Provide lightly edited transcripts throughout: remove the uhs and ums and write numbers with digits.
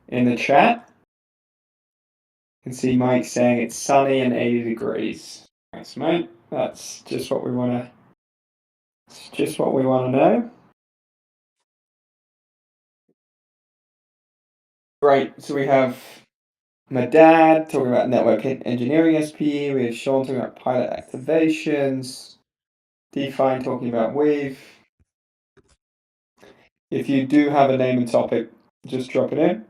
in the chat. You can see Mike saying it's sunny and 80 degrees. Thanks, mate. That's just what we want to. It's just what we want to know. Great. So we have my dad talking about network engineering SPE. We have Sean talking about pilot activations. Define talking about Weave. If you do have a name and topic, just drop it in.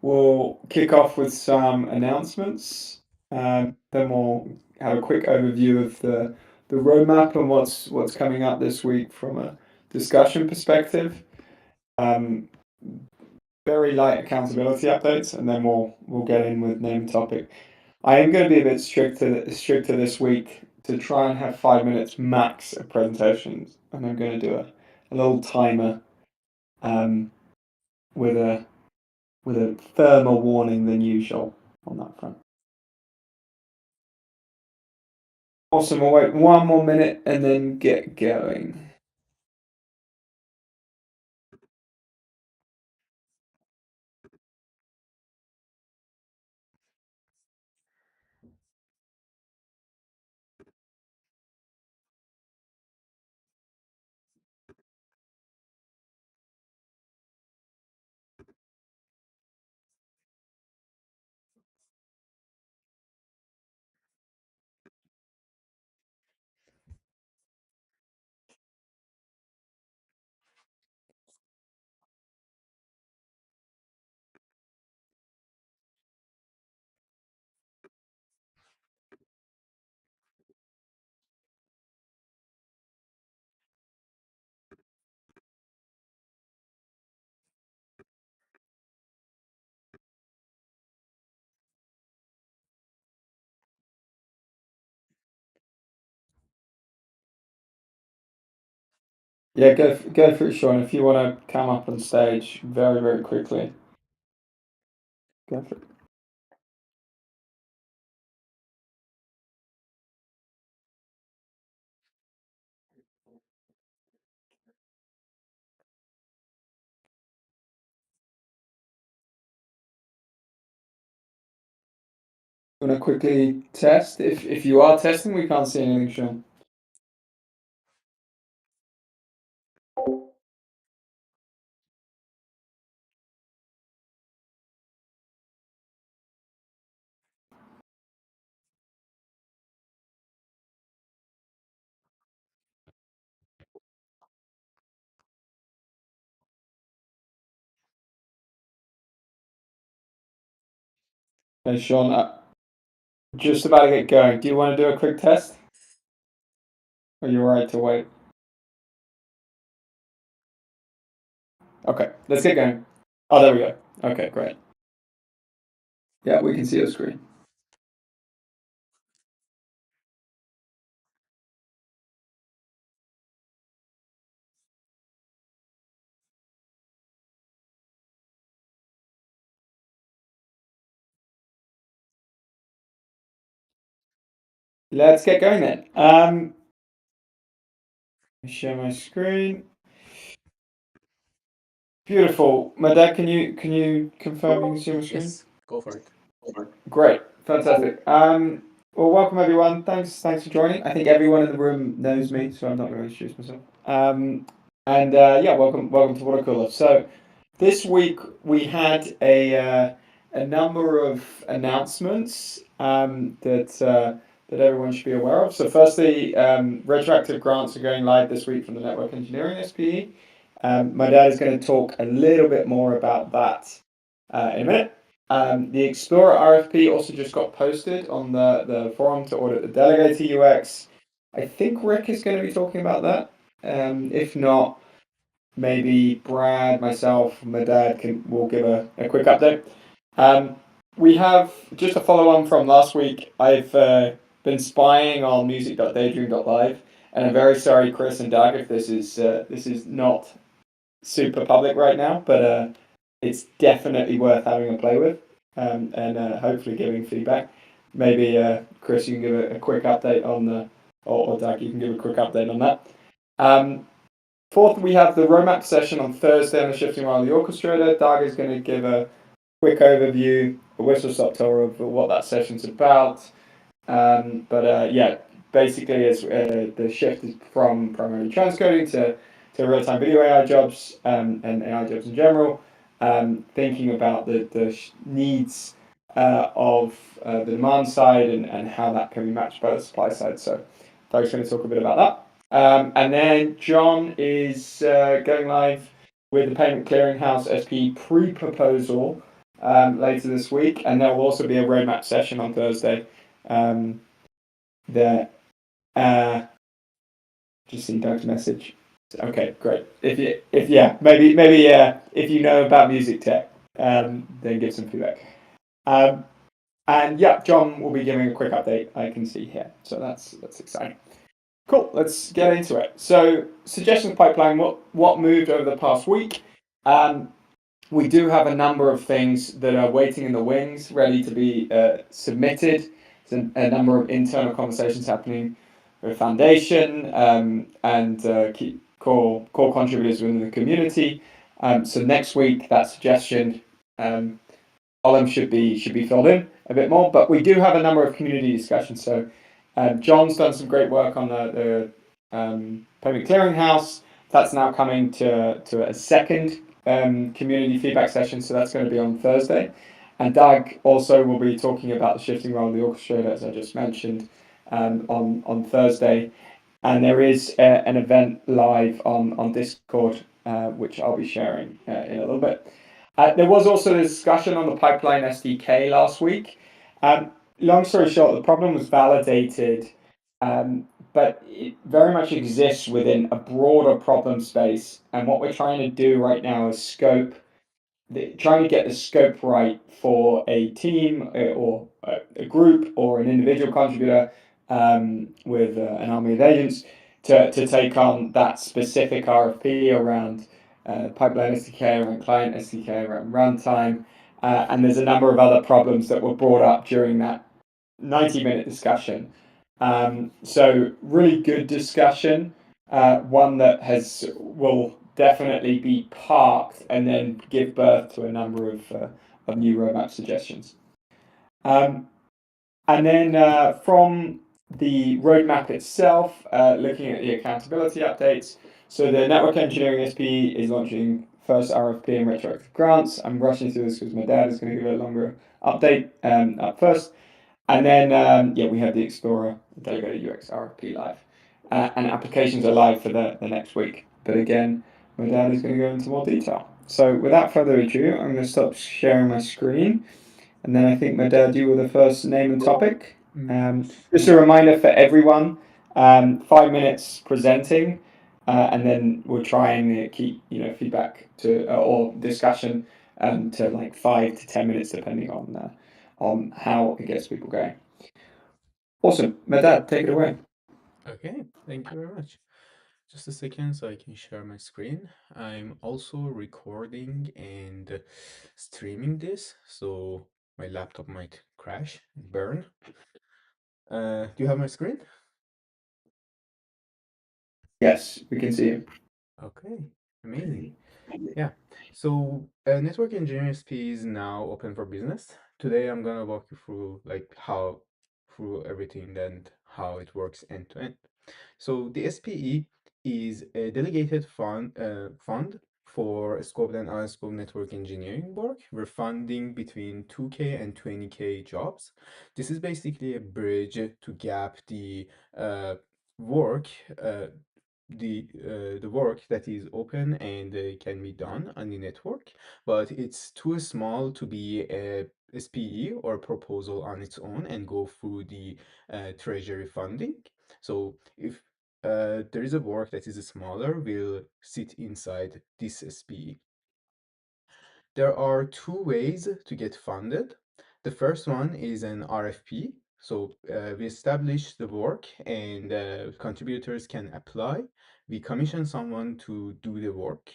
We'll kick off with some announcements. Then we'll have a quick overview of the roadmap and what's coming up this week from a discussion perspective. Very light accountability updates, and then we'll get in with name and topic. I am going to be a bit stricter this week to try and have 5 minutes max of presentations, and I'm going to do a little timer with a firmer warning than usual on that front. Awesome. We'll wait 1 more minute and then get going. Yeah, go for it, Sean. If you want to come up on stage very, very quickly, go for it. Want to quickly test? If you are testing, we can't see anything, Sean. Hey, Sean, just about to get going. Do you want to do a quick test? Or are you alright to wait? Okay, let's get going. Oh, there we go. Okay, great. Yeah, we can see your screen. Let's get going then. Share my screen. Beautiful. My dad, can you confirm you can see my screen? Yes, go for it. Great, fantastic. Well, welcome everyone. Thanks for joining. I think everyone in the room knows me, so I'm not going to introduce myself. Yeah, welcome to Watercooler. So this week we had a number of announcements that everyone should be aware of. So firstly, retroactive grants are going live this week from the Network Engineering SPE. My dad is going to talk a little bit more about that in a minute. The Explorer RFP also just got posted on the forum to audit the delegator UX. I think Rick is going to be talking about that. If not, maybe Brad, myself, my dad will give a quick update. We have just a follow on from last week. I've been spying on music.daydream.live, and I'm very sorry, Chris and Doug, if this is not super public right now, but it's definitely worth having a play with, and hopefully giving feedback. Maybe Chris, you can give a quick update on the, or Doug, you can give a quick update on that. Fourth, we have the roadmap session on Thursday on the Shifting While the Orchestrator. Doug is going to give a quick overview, a whistle stop tour of what that session's about. Yeah, basically, the shift is from primarily transcoding to real time video AI jobs and AI jobs in general. Thinking about the needs of the demand side and how that can be matched by the supply side. So, Doug's going to talk a bit about that. And then John is going live with the Payment Clearinghouse SP pre proposal later this week. And there will also be a roadmap session on Thursday. Um, that just seen Doug's message. Okay, great. If yeah, maybe if you know about music tech, then give some feedback. Um, and yeah, John will be giving a quick update. I can see here, so that's exciting. Cool. Let's get into it. So, suggestions pipeline. What moved over the past week? We do have a number of things that are waiting in the wings, ready to be submitted. There's a number of internal conversations happening with Foundation and key core contributors within the community. So next week, that suggestion column should be filled in a bit more. But we do have a number of community discussions. So John's done some great work on the payment clearinghouse. That's now coming to a second community feedback session. So that's going to be on Thursday. And Doug also will be talking about the shifting role of the orchestrator, as I just mentioned, on Thursday. And there is an event live on Discord, which I'll be sharing in a little bit. There was also a discussion on the pipeline SDK last week. Long story short, the problem was validated, but it very much exists within a broader problem space. And what we're trying to do right now is trying to get the scope right for a team or a group or an individual contributor with an army of agents to take on that specific RFP around pipeline SDK, around client SDK, around runtime. And there's a number of other problems that were brought up during that 90-minute discussion. So really good discussion, one that will definitely be parked and then give birth to a number of new roadmap suggestions. And then from the roadmap itself, looking at the accountability updates. So the network engineering SP is launching first RFP and retroactive grants. I'm rushing through this because my dad is going to give a longer update up first. And then, we have the Explorer Delegated UX RFP live. And applications are live for the next week. But again, my dad is going to go into more detail. So without further ado, I'm going to stop sharing my screen. And then I think my dad, you were the first name and topic. Just a reminder for everyone, 5 minutes presenting. And then we'll try and keep feedback to or discussion to like 5 to 10 minutes, depending on how it gets people going. Awesome. Medad, take it away. Okay, thank you very much. Just a second so I can share my screen. I'm also recording and streaming this, so my laptop might crash and burn. Do you have my screen? Yes, we can see you. Okay, amazing. Yeah, so Network Engineering SP is now open for business. Today I'm gonna walk you through through everything and how it works end to end. So the SPE is a delegated fund for scoped and unscoped network engineering work. We're funding between 2K and 20K jobs. This is basically a bridge to gap uh, work uh, the work that is open and can be done on the network, but it's too small to be a SPE or proposal on its own and go through the treasury funding. So if there is a work that is smaller, will sit inside this SPE. There are two ways to get funded. The first one is an RFP. So we establish the work and contributors can apply. We commission someone to do the work,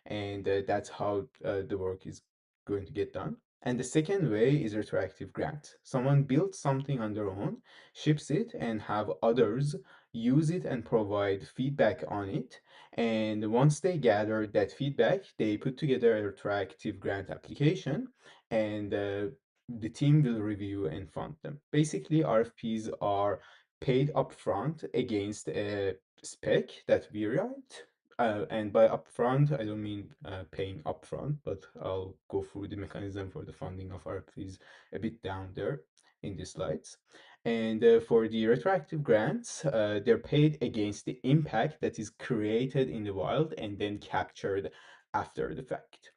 and that's how the work is going to get done. And the second way is retroactive grant. Someone builds something on their own, ships it, and have others use it and provide feedback on it. And once they gather that feedback, they put together a retroactive grant application, and the team will review and fund them. Basically, RFPs are paid upfront against a spec that we write. And by upfront, I don't mean paying upfront, but I'll go through the mechanism for the funding of RFPs a bit down there in the slides. And for the retroactive grants, they're paid against the impact that is created in the wild and then captured after the fact.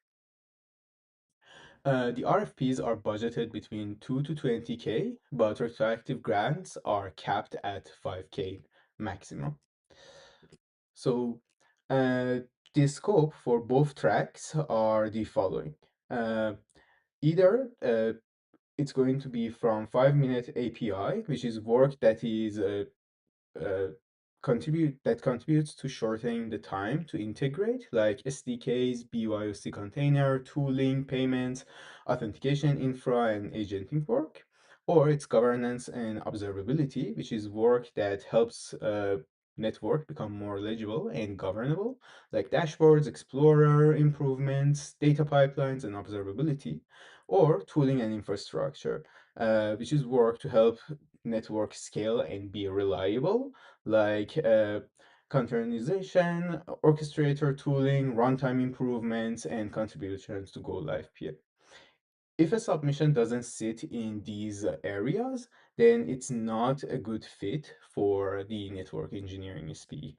The RFPs are budgeted between 2 to 20K, but retroactive grants are capped at 5K maximum. So the scope for both tracks are the following. Uh, Either it's going to be from 5-minute API, which is work that is uh, contributes to shortening the time to integrate, like SDKs, BYOC container, tooling, payments, authentication infra, and agenting work. Or it's governance and observability, which is work that helps network become more legible and governable, like dashboards, explorer improvements, data pipelines, and observability. Or tooling and infrastructure, which is work to help network scale and be reliable, like containerization, orchestrator tooling, runtime improvements, and contributions to go live peer. If a submission doesn't sit in these areas, then it's not a good fit for the network engineering SPE.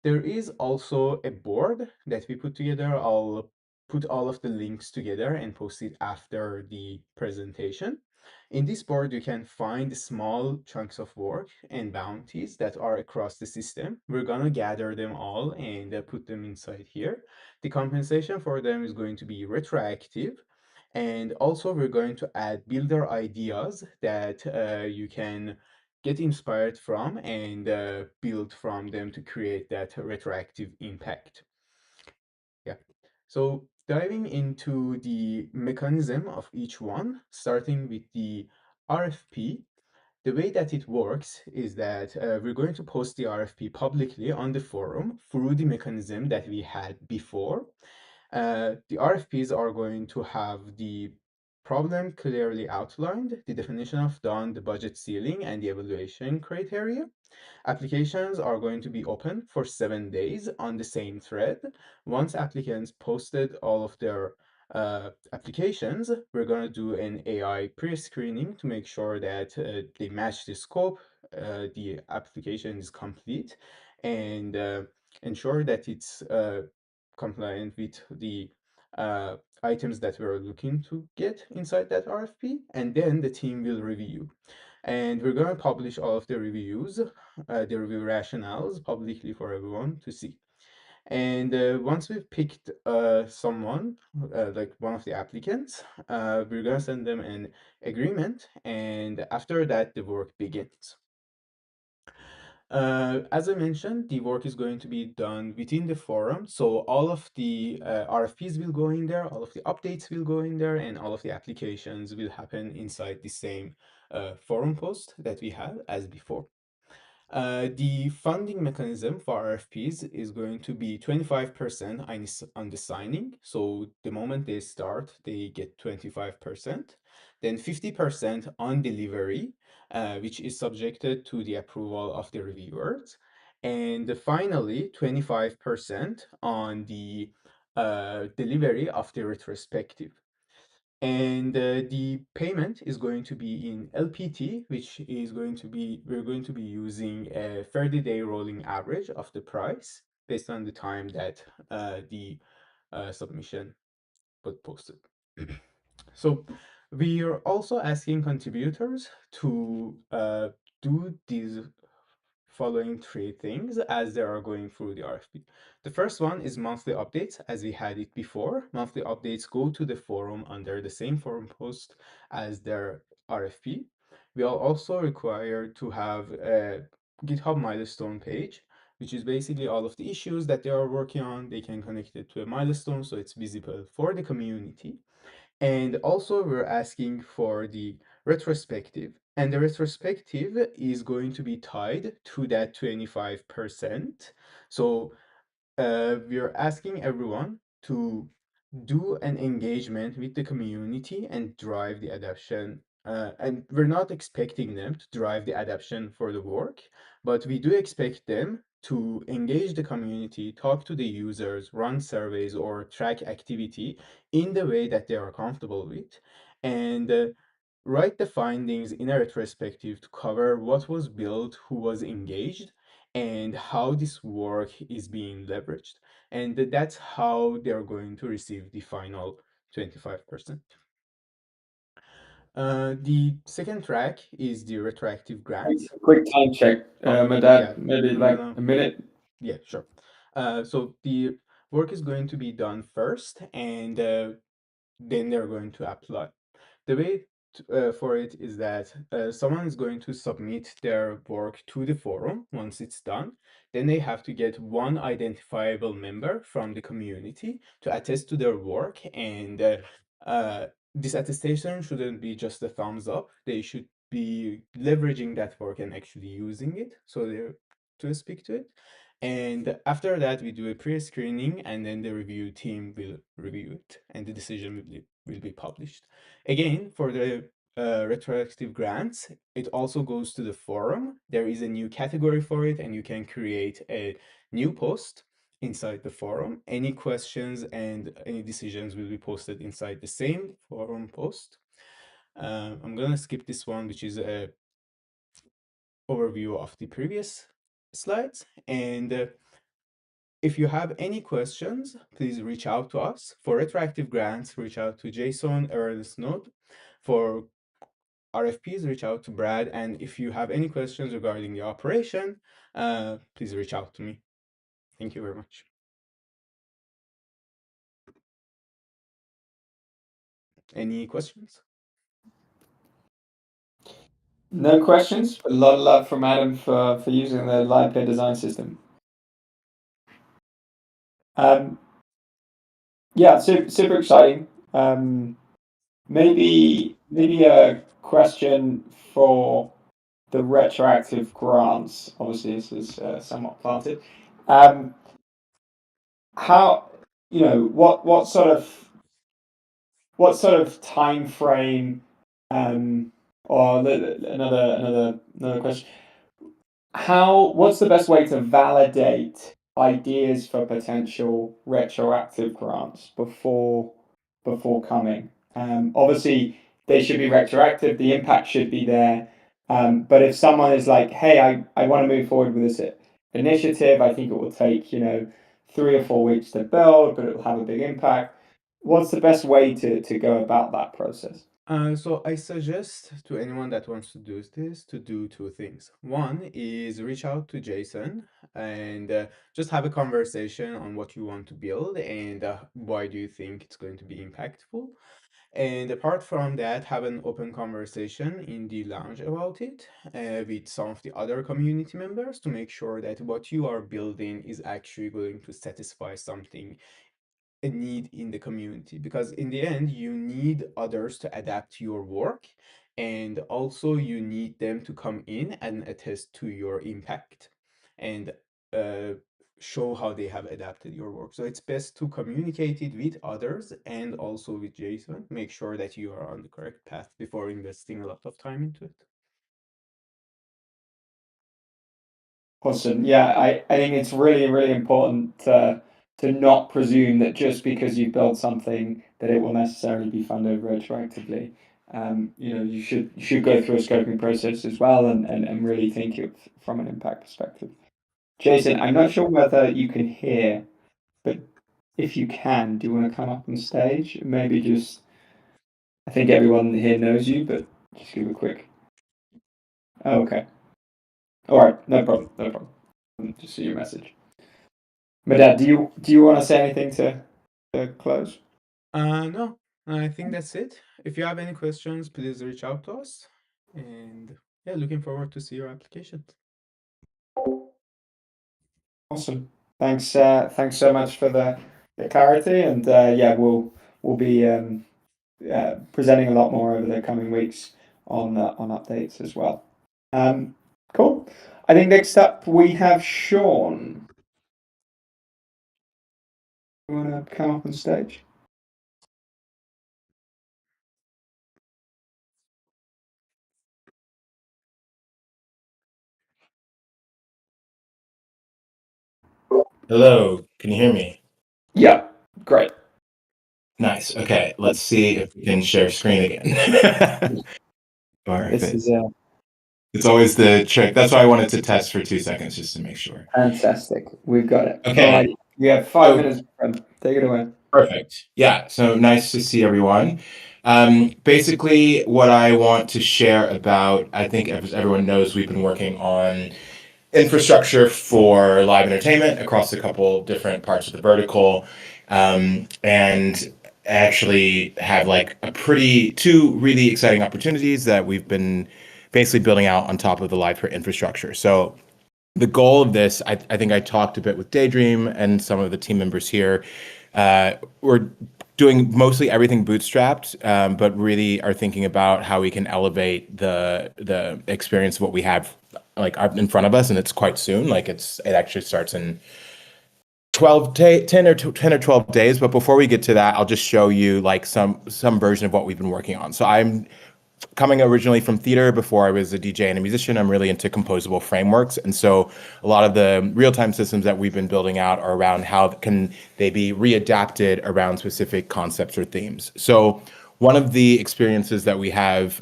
There is also a board that we put together. I'll put all of the links together and post it after the presentation. In this board, you can find small chunks of work and bounties that are across the system. We're gonna gather them all and put them inside here. The compensation for them is going to be retroactive. And also we're going to add builder ideas that you can get inspired from and build from them to create that retroactive impact. Yeah. So diving into the mechanism of each one, starting with the RFP, the way that it works is that we're going to post the RFP publicly on the forum through the mechanism that we had before. The RFPs are going to have the problem clearly outlined, the definition of done, the budget ceiling, and the evaluation criteria. Applications are going to be open for 7 days on the same thread. Once applicants posted all of their applications, we're going to do an AI pre-screening to make sure that they match the scope, the application is complete, and ensure that it's compliant with the uh, items that we're looking to get inside that RFP, and then the team will review. And we're going to publish all of the reviews, the review rationales publicly for everyone to see. And once we've picked someone, like one of the applicants, we're going to send them an agreement. And after that, the work begins. As I mentioned, the work is going to be done within the forum. So all of the RFPs will go in there, all of the updates will go in there, and all of the applications will happen inside the same forum post that we had as before. The funding mechanism for RFPs is going to be 25% on the signing. So the moment they start, they get 25%. Then 50% on delivery, which is subjected to the approval of the reviewers. And finally, 25% on the delivery of the retrospective. And the payment is going to be in LPT, which is going to be, we're going to be using a 30-day rolling average of the price based on the time that the submission was posted. So we are also asking contributors to do these following three things as they are going through the RFP. The first one is monthly updates, as we had it before. Monthly updates go to the forum under the same forum post as their RFP. We are also required to have a GitHub milestone page, which is basically all of the issues that they are working on. They can connect it to a milestone so it's visible for the community. And also we're asking for the retrospective. And the retrospective is going to be tied to that 25%. So we're asking everyone to do an engagement with the community and drive the adoption. And we're not expecting them to drive the adoption for the work, but we do expect them to engage the community, talk to the users, run surveys, or track activity in the way that they are comfortable with, and write the findings in a retrospective to cover what was built, who was engaged, and how this work is being leveraged. And that's how they're going to receive the final 25%. The second track is the retroactive grants. Quick time check. Oh, My yeah, dad, maybe I'm like gonna, a minute. yeah, sure. So the work is going to be done first, and then they're going to apply. The way for it is that someone is going to submit their work to the forum once it's done. Then they have to get one identifiable member from the community to attest to their work. And this attestation shouldn't be just a thumbs up. They should be leveraging that work and actually using it. So they're to speak to it. And after that, we do a pre-screening, and then the review team will review it, and the decision will be published. Again, for the retroactive grants, it also goes to the forum. There is a new category for it, and you can create a new post inside the forum. Any questions and any decisions will be posted inside the same forum post. I'm gonna skip this one, which is a overview of the previous slides. And if you have any questions, please reach out to us. For retroactive grants, reach out to Jason or Ernest Node. For RFPs, reach out to Brad. And if you have any questions regarding the operation, please reach out to me. Thank you very much. Any questions? No questions. A lot of love from Adam for using the live peer design system. Um, yeah, super exciting. Maybe a question for the retroactive grants. Obviously, this is somewhat planted. Um, how what sort of time frame, or another question, what's the best way to validate ideas for potential retroactive grants before coming? Obviously, they should be retroactive. The impact should be there. But if someone is like, "Hey, I want to move forward with this initiative. I think it will take 3 or 4 weeks to build, but it will have a big impact." What's the best way to go about that process? So I suggest to anyone that wants to do this to do two things. One is reach out to Jason and just have a conversation on what you want to build and why do you think it's going to be impactful. And apart from that, have an open conversation in the lounge about it with some of the other community members to make sure that what you are building is actually going to satisfy something, a need in the community, because in the end you need others to adapt to your work, and also you need them to come in and attest to your impact and uh, show how they have adapted your work. So it's best to communicate it with others and also with Jason. Make sure that you are on the correct path before investing a lot of time into it. Awesome. Yeah, I think it's really important to not presume that just because you build something that it will necessarily be funded retroactively. You should go through a scoping process as well and really think it from an impact perspective. Jason, I'm not sure whether you can hear, but if you can, do you want to come up on stage? Maybe just, I think everyone here knows you, but just give a quick. Oh, okay. All right. No problem. No problem. Just see your message. My dad, do you want to say anything to close? No, I think that's it. If you have any questions, please reach out to us. And yeah, looking forward to see your application. Awesome. Thanks so much for the clarity, and yeah, we'll be presenting a lot more over the coming weeks on updates as well. Cool. I think next up we have Sean. You want to come up on stage? Hello, can you hear me? Yeah, great. Nice. Okay, let's see if we can share screen again. Or if This is it's always the trick. That's why I wanted to test for 2 seconds just to make sure. fantastic. We've got it. Okay. All right. We have 5 minutes. Take it away. Perfect. Yeah, so nice to see everyone. Basically, what I want to share about, I think as everyone knows, we've been working on infrastructure for live entertainment across a couple different parts of the vertical, and actually have like two really exciting opportunities that we've been basically building out on top of the live infrastructure. So the goal of this, I think I talked a bit with Daydream and some of the team members here. We're doing mostly everything bootstrapped, but really are thinking about how we can elevate the experience of what we have like in front of us, and it's quite soon. Like it actually starts in 10 or 12 days. But before we get to that, I'll just show you like some version of what we've been working on. So I'm coming originally from theater. Before I was a DJ and a musician, I'm really into composable frameworks. And so a lot of the real-time systems that we've been building out are around how can they be readapted around specific concepts or themes. So one of the experiences that we have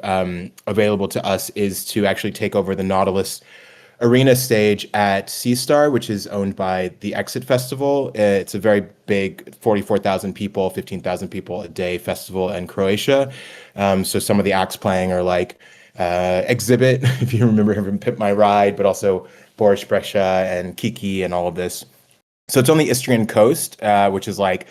available to us is to actually take over the Nautilus arena stage at Sea Star, which is owned by the Exit Festival. It's a very big 44,000 people, 15,000 people a day festival in Croatia. So some of the acts playing are like Exhibit, if you remember him from Pimp My Ride, but also Boris Brejcha and Kiki and all of this. So it's on the Istrian coast, which is like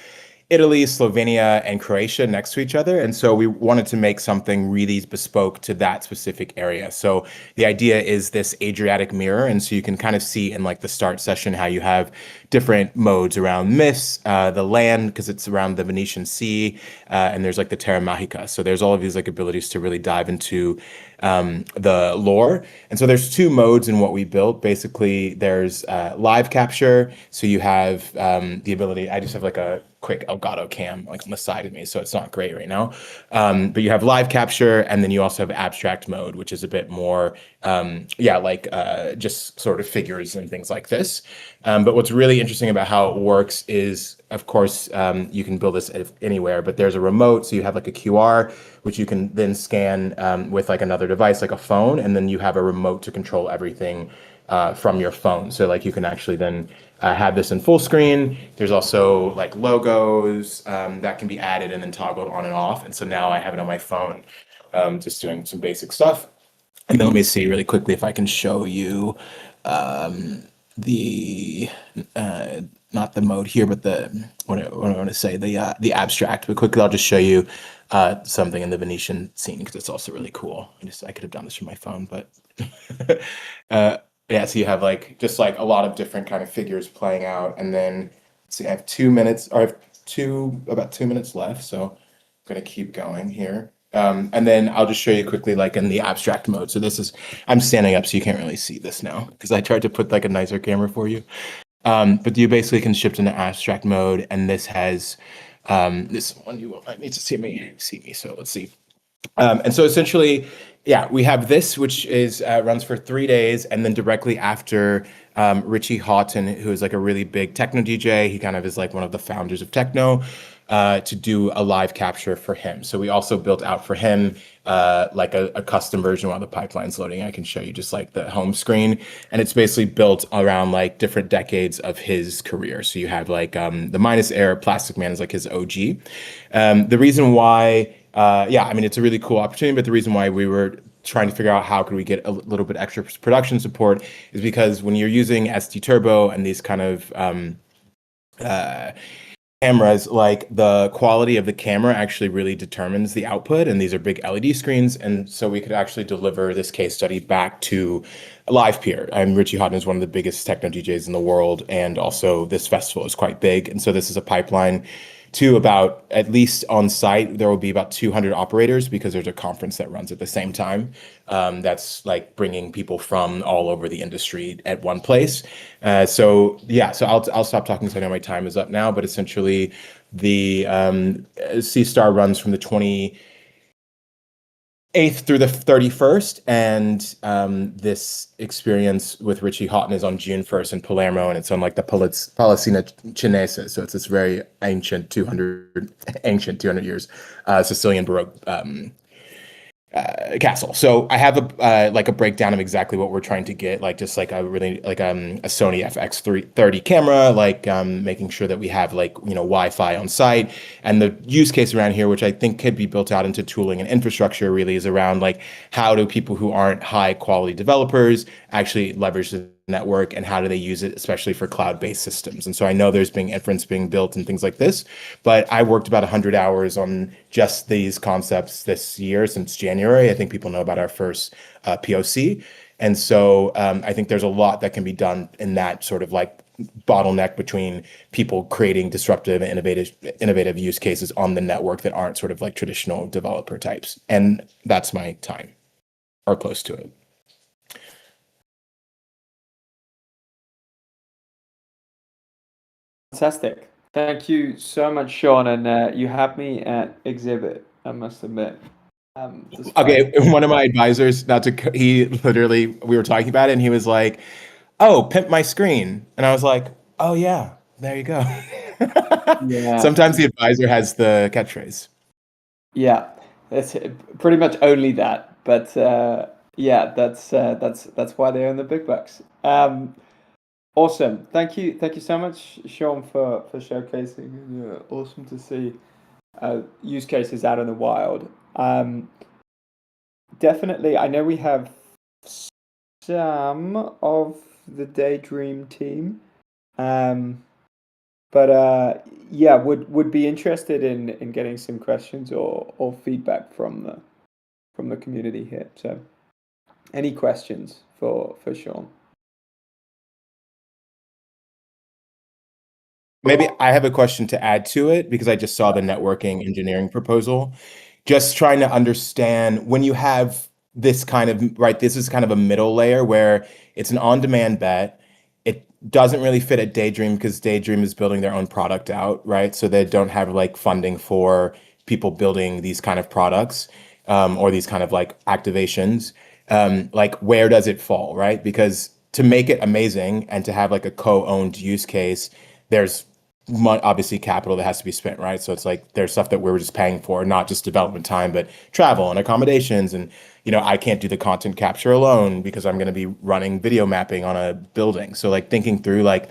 Italy, Slovenia, and Croatia next to each other. And so we wanted to make something really bespoke to that specific area. So the idea is this Adriatic mirror. And so you can kind of see in like the start session how you have different modes around myths, the land, because it's around the Venetian Sea, and there's like the Terra Magica. So there's all of these like abilities to really dive into the lore. And so there's two modes in what we built. Basically, there's live capture. So you have the ability, I just have like a quick Elgato cam like on the side of me, so it's not great right now. But you have live capture, and then you also have abstract mode, which is a bit more, just sort of figures and things like this. But what's really interesting about how it works is, of course, you can build this anywhere, but there's a remote, so you have like a QR, which you can then scan with like another device, like a phone, and then you have a remote to control everything from your phone. So like you can actually then have this in full screen. There's also like logos that can be added and then toggled on and off. And so now I have it on my phone, just doing some basic stuff. And then let me see really quickly if I can show you the not the mode here, but what I want to say, the abstract. But quickly, I'll just show you something in the Venetian scene because it's also really cool. I could have done this from my phone, but yeah. So you have like just like a lot of different kind of figures playing out, and then see, I have 2 minutes, or I have about 2 minutes left, so I'm gonna keep going here. And then I'll just show you quickly, like in the abstract mode. So I'm standing up, so you can't really see this now because I tried to put like a nicer camera for you. But you basically can shift into abstract mode, and this has this one you will need to see me. So let's see. And so essentially, yeah, we have this, which is runs for 3 days, and then directly after, Richie Houghton, who is like a really big techno DJ, he kind of is like one of the founders of techno, to do a live capture for him. So we also built out for him like a custom version while the pipeline's loading. I can show you just like the home screen, and it's basically built around like different decades of his career. So you have like the Minus Air Plastic Man is like his OG. The reason why I mean, it's a really cool opportunity, but the reason why we were trying to figure out how could we get a little bit extra production support is because when you're using SD Turbo and these kind of cameras, like the quality of the camera actually really determines the output, and these are big LED screens, and so we could actually deliver this case study back to Live Peer. And Richie Houghton is one of the biggest techno DJs in the world, and also this festival is quite big, and so this is a pipeline to about, at least on site, there will be about 200 operators because there's a conference that runs at the same time. That's like bringing people from all over the industry at one place. So I'll stop talking because I know my time is up now. But essentially, the C-Star runs from the 28th through the 31st, and this experience with Richie Houghton is on June 1st in Palermo, and it's on like the Palestina Cinese, so it's this very ancient 200 years Sicilian Baroque castle. So I have a breakdown of exactly what we're trying to get, like just like a really like a Sony FX330 camera, like making sure that we have like Wi-Fi on site, and the use case around here, which I think could be built out into tooling and infrastructure, really is around like how do people who aren't high quality developers actually leverage the network, and how do they use it, especially for cloud-based systems. And so I know there's inference being built and things like this, but I worked about 100 hours on just these concepts this year since January. I think people know about our first POC. And so I think there's a lot that can be done in that sort of like bottleneck between people creating disruptive and innovative use cases on the network that aren't sort of like traditional developer types. And that's my time, or close to it. Fantastic. Thank you so much, Sean. And you have me at exhibit, I must admit. Okay, one of my advisors, we were talking about it, and he was like, "Oh, pimp my screen," and I was like, "Oh yeah, there you go." Yeah. Sometimes the advisor has the catchphrase. Yeah, it's pretty much only that, but yeah, that's why they own the big bucks. Awesome. Thank you so much, Sean, for showcasing. Awesome to see use cases out in the wild. Definitely, I know we have some of the Daydream team, but yeah, would be interested in getting some questions or feedback from the community here. So, any questions for Sean? Maybe I have a question to add to it because I just saw the networking engineering proposal. Just trying to understand when you have this kind of, right, this is kind of a middle layer where it's an on-demand bet. It doesn't really fit at Daydream because Daydream is building their own product out, right? So they don't have like funding for people building these kind of products or these kind of like activations. Like where does it fall, right? Because to make it amazing and to have like a co-owned use case, there's obviously capital that has to be spent, right? So it's like there's stuff that we're just paying for, not just development time, but travel and accommodations. And I can't do the content capture alone because I'm going to be running video mapping on a building. So like thinking through like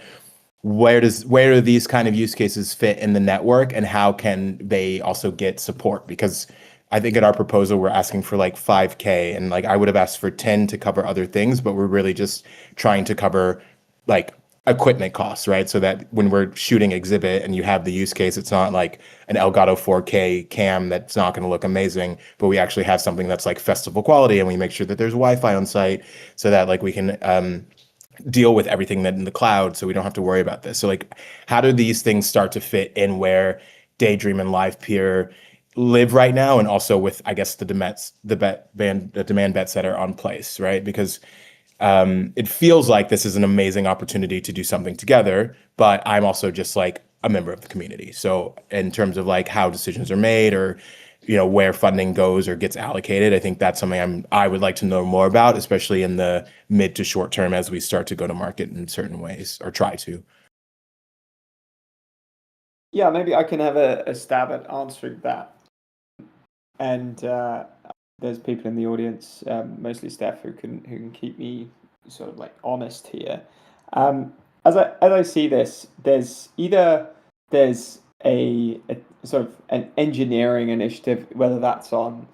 where do these kind of use cases fit in the network, and how can they also get support? Because I think at our proposal we're asking for like 5K, and like I would have asked for 10 to cover other things, but we're really just trying to cover like equipment costs, right? So that when we're shooting exhibit and you have the use case, it's not like an Elgato 4K cam that's not going to look amazing, but we actually have something that's like festival quality, and we make sure that there's Wi-Fi on site so that like we can deal with everything that in the cloud, so we don't have to worry about this. So like, how do these things start to fit in where Daydream and LivePeer live right now, and also with, I guess, the demand bets that are on place, right? Because it feels like this is an amazing opportunity to do something together, but I'm also just like a member of the community. So in terms of like how decisions are made, or where funding goes or gets allocated, I think that's something I would like to know more about, especially in the mid to short term as we start to go to market in certain ways, or try to. Yeah, maybe I can have a stab at answering that. And there's people in the audience, mostly Steph, who can keep me sort of like honest here. As I see this, there's a sort of an engineering initiative, whether that's on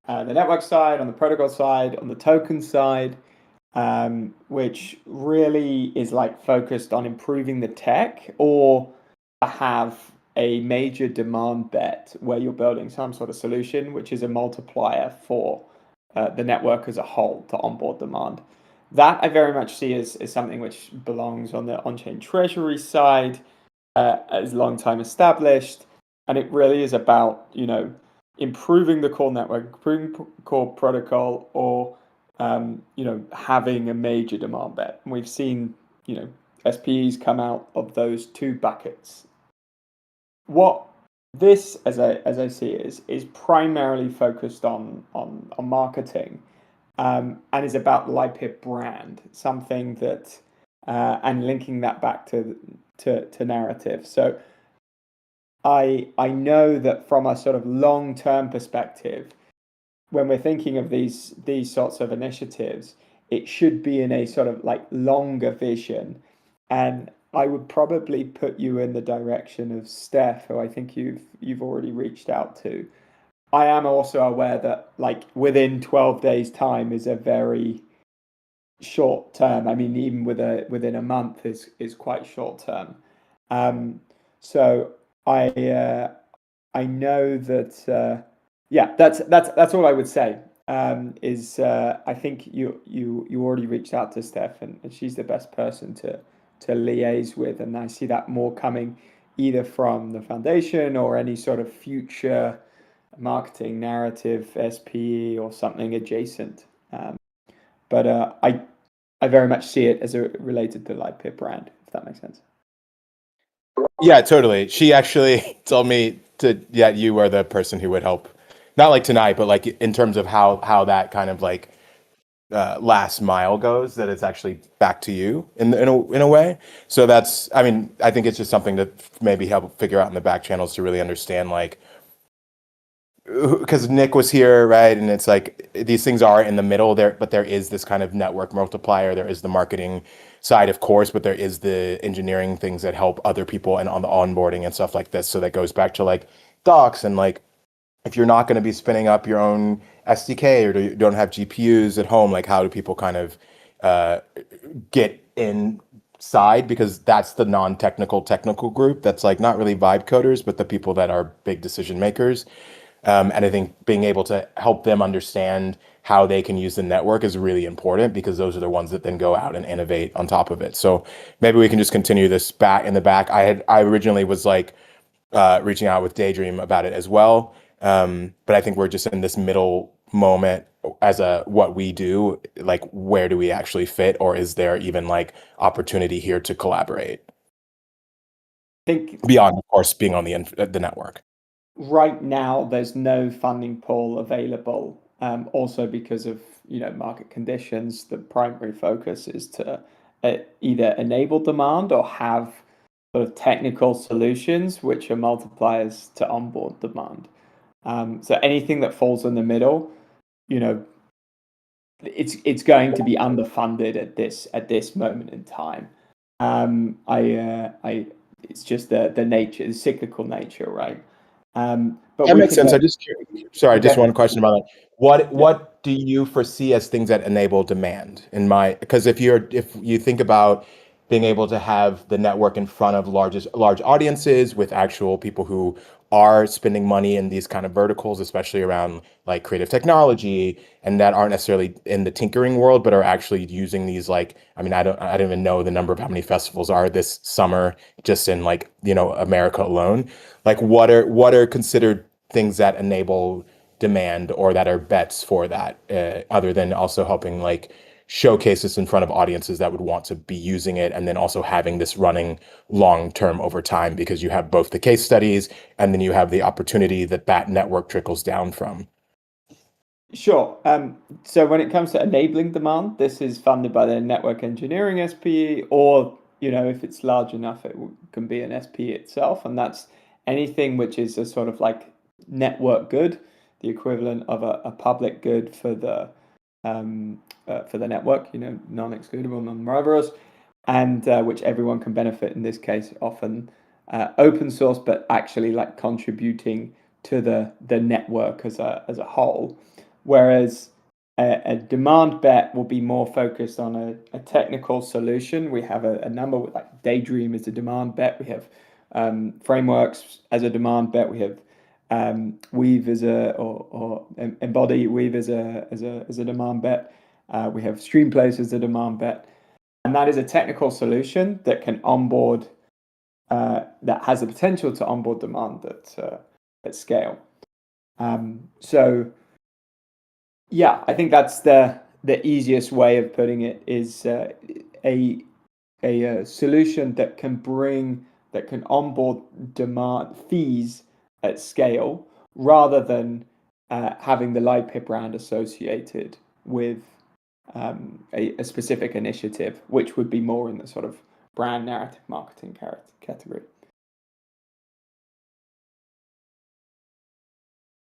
the network side, on the protocol side, on the token side, which really is like focused on improving the tech, or have a major demand bet where you're building some sort of solution which is a multiplier for the network as a whole to onboard demand. That I very much see as something which belongs on the on-chain treasury side, as long time established. and it really is about, improving the core network, improving core protocol, or having a major demand bet. And we've seen, SPEs come out of those two buckets. What this, as I see it, is primarily focused on marketing, and is about LivePeer brand, something that and linking that back to narrative. So I know that from a sort of long-term perspective, when we're thinking of these sorts of initiatives, it should be in a sort of like longer vision. And I would probably put you in the direction of Steph, who I think you've already reached out to. I am also aware that like within 12 days time is a very short term. I mean, even within a month is quite short term. So I know that that's all I would say. I think you already reached out to Steph, and she's the best person to liaise with, and I see that more coming either from the foundation or any sort of future marketing narrative, SPE or something adjacent. But I very much see it as related to LivePeer brand, if that makes sense. Yeah, totally. She actually told me you are the person who would help, not like tonight, but like in terms of how that kind of like last mile goes, that it's actually back to you in a way. So that's, I mean, I think it's just something to maybe help figure out in the back channels to really understand, like, because Nick was here, right? And it's like these things are in the middle there, but there is this kind of network multiplier. There is the marketing side, of course, but there is the engineering things that help other people and on the onboarding and stuff like this. So that goes back to like docs, and like if you're not going to be spinning up your own SDK, or you don't have GPUs at home, like how do people kind of get inside? Because that's the non-technical technical group that's like not really vibe coders, but the people that are big decision makers. And I think being able to help them understand how they can use the network is really important, because those are the ones that then go out and innovate on top of it. So maybe we can just continue this back in the back. I originally was like reaching out with Daydream about it as well. But I think we're just in this middle moment as what we do, like where do we actually fit, or is there even like opportunity here to collaborate? I think Beyond, of course, being on the network. right now there's no funding pool available, also because of market conditions. The primary focus is to either enable demand or have sort of technical solutions which are multipliers to onboard demand. So anything that falls in the middle, it's going to be underfunded at this moment in time. It's just the nature, the cyclical nature, right? But That we makes can. sense. Sorry, just Okay. one question about that. What do you foresee as things that enable demand because if you think about being able to have the network in front of large audiences with actual people who are spending money in these kind of verticals, especially around like creative technology, and that aren't necessarily in the tinkering world, but are actually using these, like, I mean, I don't even know the number of how many festivals are this summer just in like, America alone. Like what are considered things that enable demand, or that are bets for that, other than also helping like showcase this in front of audiences that would want to be using it, and then also having this running long term over time, because you have both the case studies and then you have the opportunity that network trickles down from. Sure. So when it comes to enabling demand, this is funded by the network engineering SPE, or if it's large enough, it can be an SPE itself, and that's anything which is a sort of like network good, the equivalent of a public good for the network, non-excludable, non-murderous, and which everyone can benefit. In this case, often open source, but actually like contributing to the network as a whole. Whereas a demand bet will be more focused on a technical solution. We have a number with like Daydream as a demand bet. We have frameworks as a demand bet. We have Weave as or Embody Weave as a demand bet. We have Streamplace as a demand bet, and that is a technical solution that can onboard that has the potential to onboard demand at scale. So yeah, I think that's the easiest way of putting it, is a solution that can onboard demand fees at scale, rather than having the LivePip brand associated with a specific initiative, which would be more in the sort of brand narrative marketing category.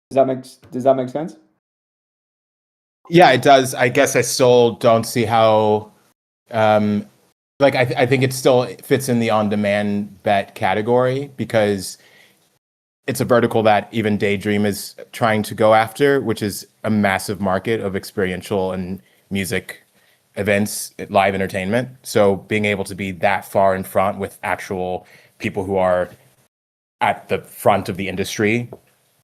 Does that make sense? Yeah, it does. I guess I still don't see how, like, I think it still fits in the on-demand bet category, because it's a vertical that even Daydream is trying to go after, which is a massive market of experiential and music events, live entertainment. So being able to be that far in front with actual people who are at the front of the industry,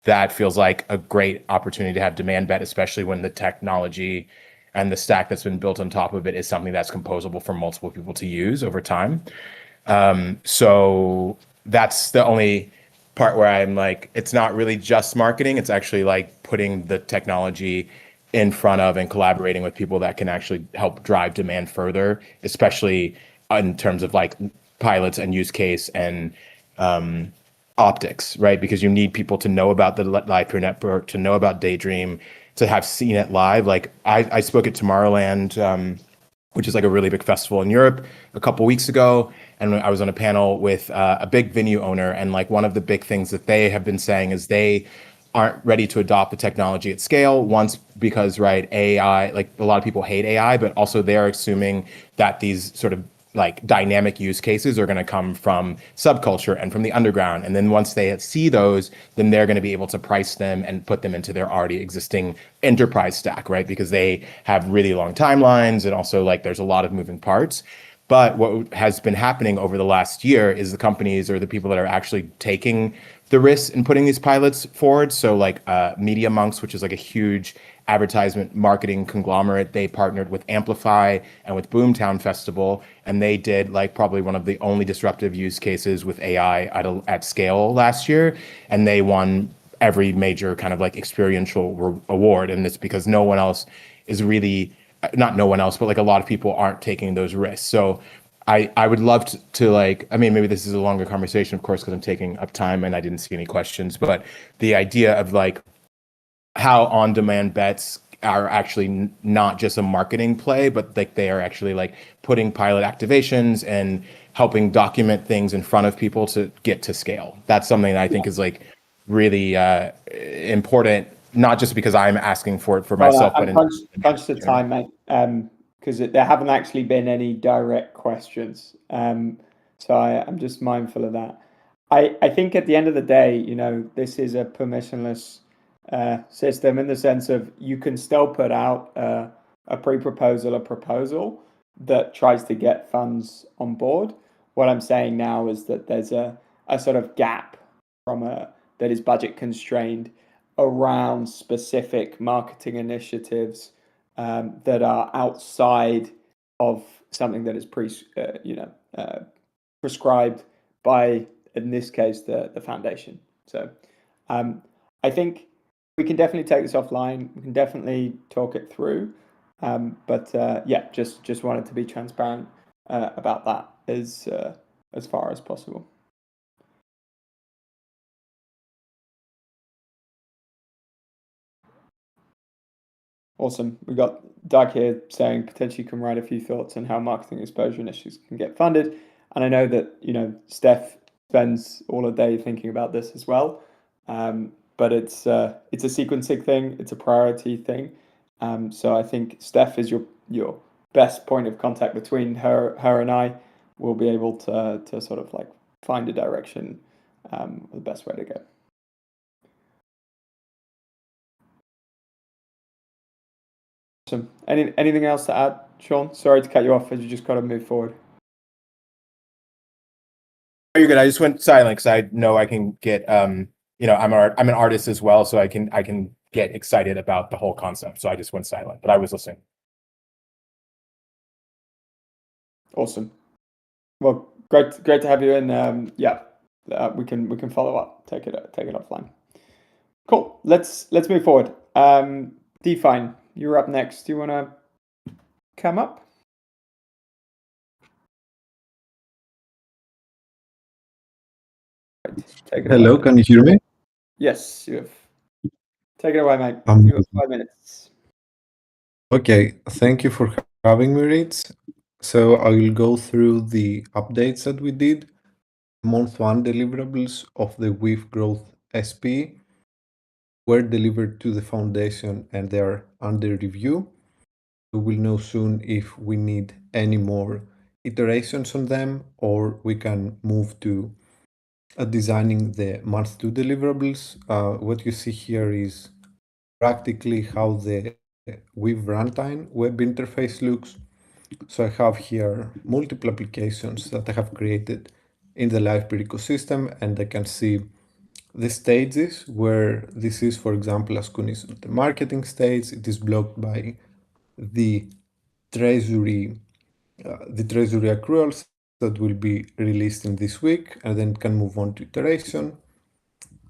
that feels like a great opportunity to have demand bet, especially when the technology and the stack that's been built on top of it is something that's composable for multiple people to use over time. So that's the only part where I'm like, it's not really just marketing. It's actually like putting the technology in front of and collaborating with people that can actually help drive demand further, especially in terms of like pilots and use case and optics, right? Because you need people to know about the Live Network, to know about Daydream, to have seen it live. Like I spoke at Tomorrowland, which is like a really big festival in Europe, a couple weeks ago. And I was on a panel with a big venue owner. And like one of the big things that they have been saying is they aren't ready to adopt the technology at scale. Once, because, right, AI, like a lot of people hate AI, but also they're assuming that these sort of like dynamic use cases are going to come from subculture and from the underground. And then once they see those, then they're going to be able to price them and put them into their already existing enterprise stack, right? Because they have really long timelines, and also like there's a lot of moving parts. But what has been happening over the last year is the companies or the people that are actually taking the risks and putting these pilots forward. So like Media Monks, which is like a huge advertisement marketing conglomerate, they partnered with Amplify and with Boomtown Festival, and they did like probably one of the only disruptive use cases with AI at scale last year, and they won every major kind of like experiential award. And it's because no one else is really, not no one else, but like a lot of people aren't taking those risks. So I would love to like, I mean, maybe this is a longer conversation, of course, because I'm taking up time and I didn't see any questions, but the idea of like how on-demand bets are actually not just a marketing play, but like they are actually like putting pilot activations and helping document things in front of people to get to scale. That's something that I think is like really important, not just because I'm asking for it for myself, I'm but punched the time, mate. Because there haven't actually been any direct questions. So I'm just mindful of that. I think at the end of the day, you know, this is a permissionless system, in the sense of you can still put out a pre-proposal, a proposal that tries to get funds on board. What I'm saying now is that there's a sort of gap that is budget constrained around specific marketing initiatives that are outside of something that is prescribed by, in this case, the foundation. So I think we can definitely take this offline. We can definitely talk it through. But yeah, just wanted to be transparent about that as far as possible. Awesome. We got Doug here saying potentially can write a few thoughts on how marketing exposure initiatives can get funded. And I know that, you know, Steph spends all day thinking about this as well. But it's a sequencing thing. It's a priority thing. So I think Steph is your best point of contact between her and I. Will be able to sort of like find a direction, the best way to go. Awesome. Anything else to add, Sean? Sorry to cut you off as you just got to move forward. You're good. I just went silent because I know I can get, you know, I'm an artist as well, so I can get excited about the whole concept. So I just went silent, but I was listening. Awesome. Well, great to have you. And we can follow up. Take it offline. Cool. Let's move forward. Define, you're up next. Do you want to come up? Take it Hello, away. can you hear me? Yes, you have. Take it away, mate. Um, You have 5 minutes. Okay, thank you for having me, Ritz. So I will go through the updates that we did. Month one deliverables of the With Growth SP were delivered to the foundation and they are under review. We will know soon if we need any more iterations on them or we can move to designing the month two deliverables. What you see here is practically how the With Runtime web interface looks. So I have here multiple applications that I have created in the library ecosystem, and I can see the stages where this is, for example, Ascun is the marketing stage. It is blocked by the treasury, the treasury accruals that will be released in this week, and then can move on to iteration.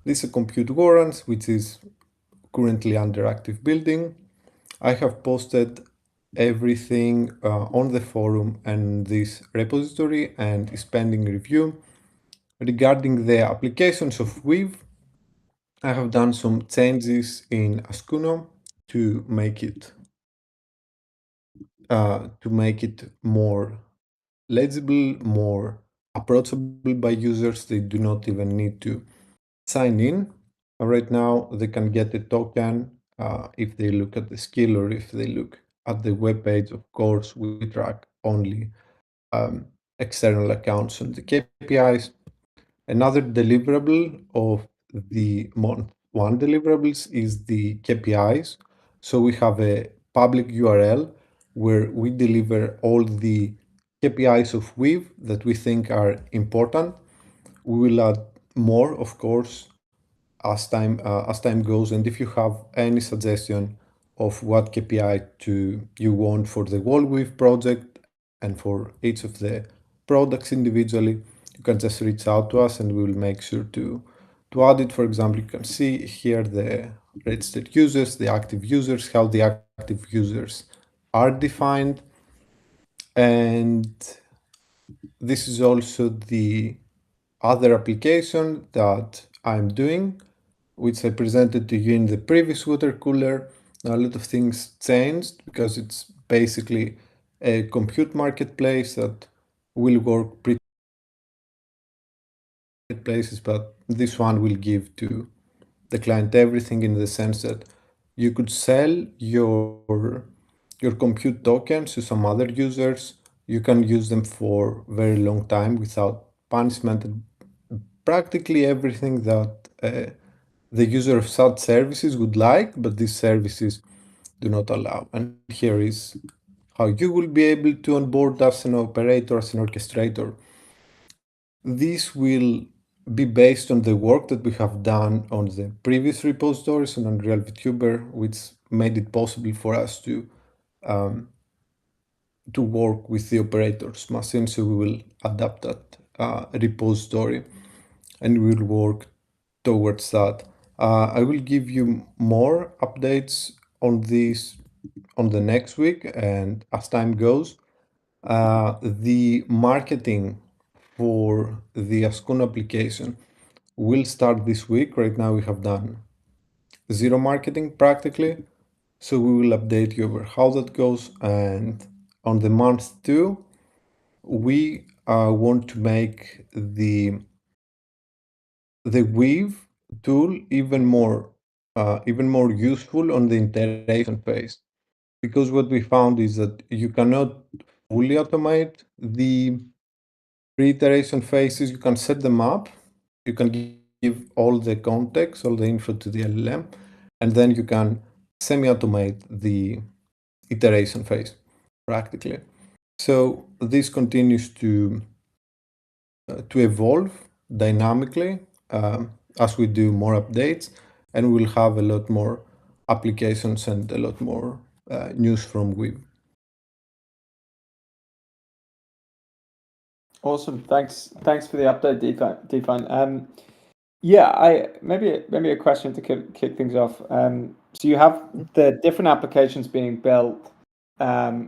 This is compute warrants, which is currently under active building. I have posted everything on the forum and this repository and is pending review. Regarding the applications of Weave, I have done some changes in Ascuno to make it more legible, more approachable by users. They do not even need to sign in. Right now, they can get a token if they look at the skill or if they look at the web page. Of course, we track only external accounts and the KPIs. Another deliverable of the month one deliverables is the KPIs. So we have a public URL where we deliver all the KPIs of Weave that we think are important. We will add more, of course, as time goes. And if you have any suggestion of what KPI you want for the Wallweave project and for each of the products individually, you can just reach out to us and we will make sure to add it. For example, you can see here the registered users, the active users, how the active users are defined. And this is also the other application that I'm doing, which I presented to you in the previous water cooler. Now, a lot of things changed because it's basically a compute marketplace that will work pretty places, but this one will give to the client everything in the sense that you could sell your compute tokens to some other users. You can use them for very long time without punishment. Practically everything that the user of such services would like, but these services do not allow. And here is how you will be able to onboard as an operator, as an orchestrator. This will be based on the work that we have done on the previous repositories on Unreal VTuber, which made it possible for us to work with the operator's machine. So we will adapt that repository and we will work towards that. I will give you more updates on this on the next week and as time goes. The marketing for the Ascon application will start this week. Right now we have done zero marketing practically. So we will update you over how that goes. And on the month two, we want to make the Weave tool even more useful on the iteration phase. Because what we found is that you cannot fully automate the pre-iteration phases. You can set them up. You can give all the context, all the info to the LLM, and then you can semi-automate the iteration phase practically. So this continues to evolve dynamically as we do more updates, and we'll have a lot more applications and a lot more news from Weave. Awesome. Thanks for the update, Define. Yeah, I maybe a question to kick things off. So you have the different applications being built,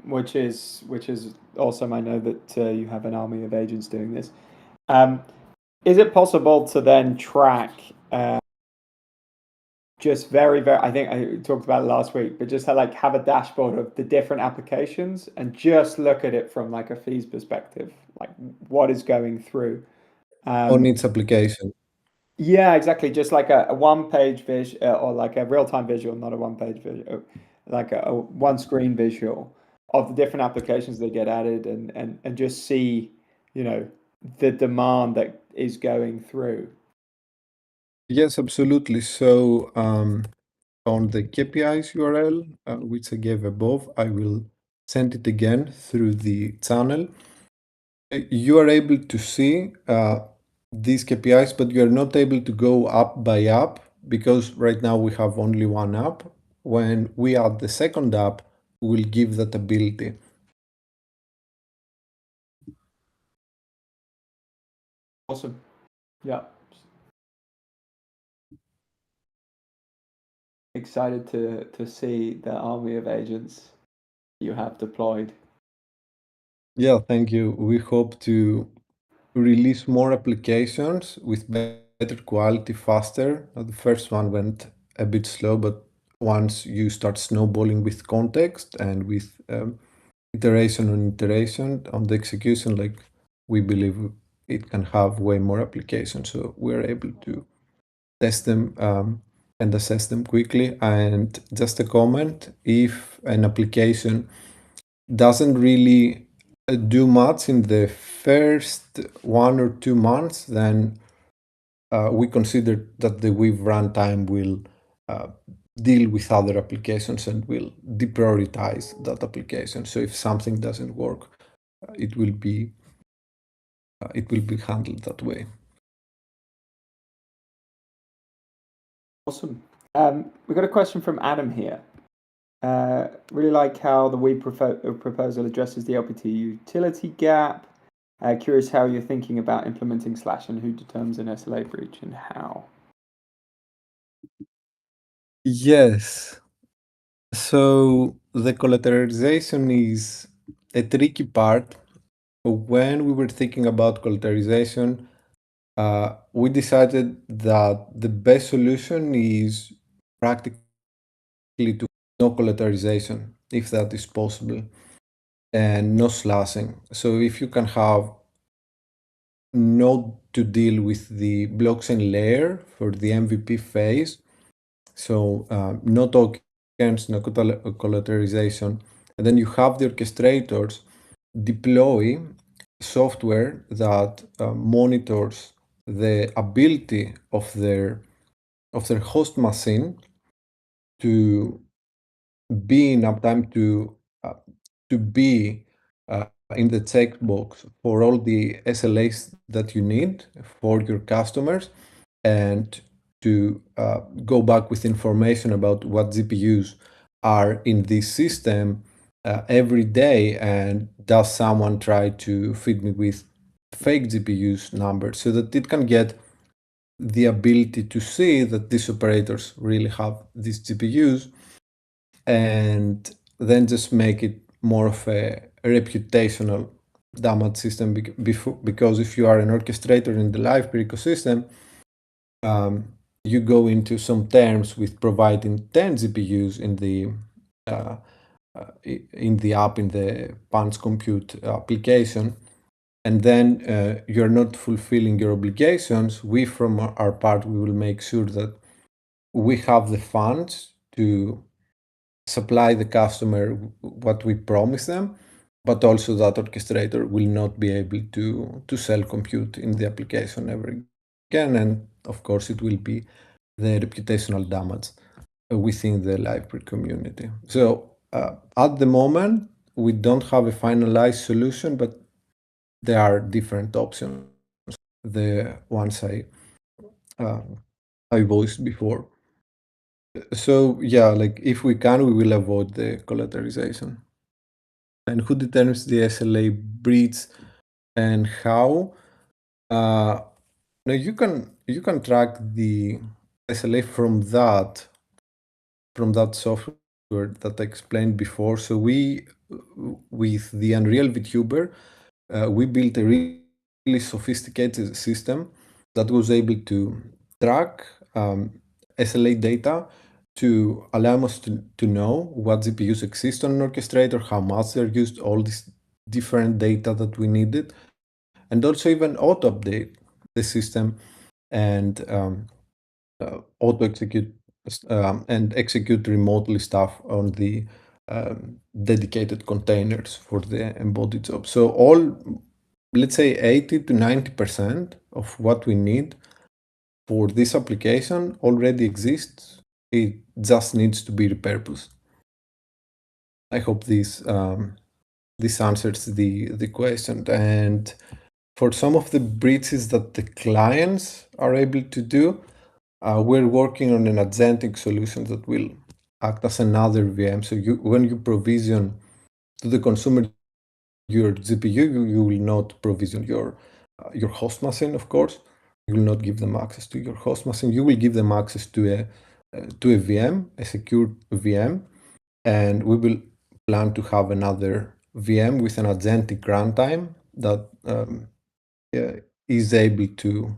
which is awesome. I know that you have an army of agents doing this. Is it possible to then track just very, I think I talked about it last week, but just have a dashboard of the different applications and just look at it from like a fees perspective, like what is going through. On its application. Yeah, exactly. Just like a one-page visual or like a real-time visual, not a one-page visual, like a one-screen visual of the different applications that get added and just see, the demand that is going through. Yes, absolutely. So on the KPIs URL, which I gave above, I will send it again through the channel. You are able to see these KPIs, but you are not able to go app by app because right now we have only one app. When we add the second app, we'll give that ability. Awesome. Yeah. Excited to see the army of agents you have deployed. Yeah, thank you. We hope to release more applications with better quality faster. The first one went a bit slow, but once you start snowballing with context and with iteration on iteration on the execution, like we believe it can have way more applications. So we're able to test them and assess them quickly. And just a comment, if an application doesn't really do much in the first 1 or 2 months, then we consider that the Weave runtime will deal with other applications and will deprioritize that application. So if something doesn't work, it will be handled that way. Awesome. We got a question from Adam here. Really like how the Weave proposal addresses the LPT utility gap. Curious how you're thinking about implementing Slash and who determines an SLA breach and how. Yes. So the collateralization is a tricky part. When we were thinking about collateralization, we decided that the best solution is practically to no collateralization, if that is possible, and no slashing. So if you can have node to deal with the blockchain layer for the MVP phase, so no tokens, no collateralization, and then you have the orchestrators deploy software that monitors the ability of their host machine to be in uptime, to be in the checkbox for all the SLAs that you need for your customers, and to go back with information about what GPUs are in this system every day, and does someone try to feed me with fake GPUs numbers, so that it can get the ability to see that these operators really have these GPUs, and then just make it more of a reputational damage system, because if you are an orchestrator in the Livepeer ecosystem, you go into some terms with providing 10 GPUs in the app, in the Punch Compute application, and then you're not fulfilling your obligations. We, from our part, we will make sure that we have the funds to supply the customer what we promise them, but also that orchestrator will not be able to sell compute in the application ever again. And of course, it will be the reputational damage within the Livepeer community. So at the moment, we don't have a finalized solution, but there are different options. The ones I voiced before. So yeah, like if we can, we will avoid the collateralization. And who determines the SLA breach? and how now you can track the SLA from that software that I explained before. So we, with the Unreal VTuber, we built a really sophisticated system that was able to track SLA data to allow us to know what GPUs exist on an orchestrator, how much they're used, all this different data that we needed, and also even auto-update the system and auto-execute and execute remotely stuff on the dedicated containers for the embodied job. So all, let's say 80 to 90% of what we need for this application already exists. It just needs to be repurposed. I hope this answers the question. And for some of the breaches that the clients are able to do, we're working on an agentic solution that will act as another VM. So when you provision to the consumer your GPU, you will not provision your host machine, of course. You will not give them access to your host machine. You will give them access to a VM, a secure VM, and we will plan to have another VM with an agentic runtime that is able to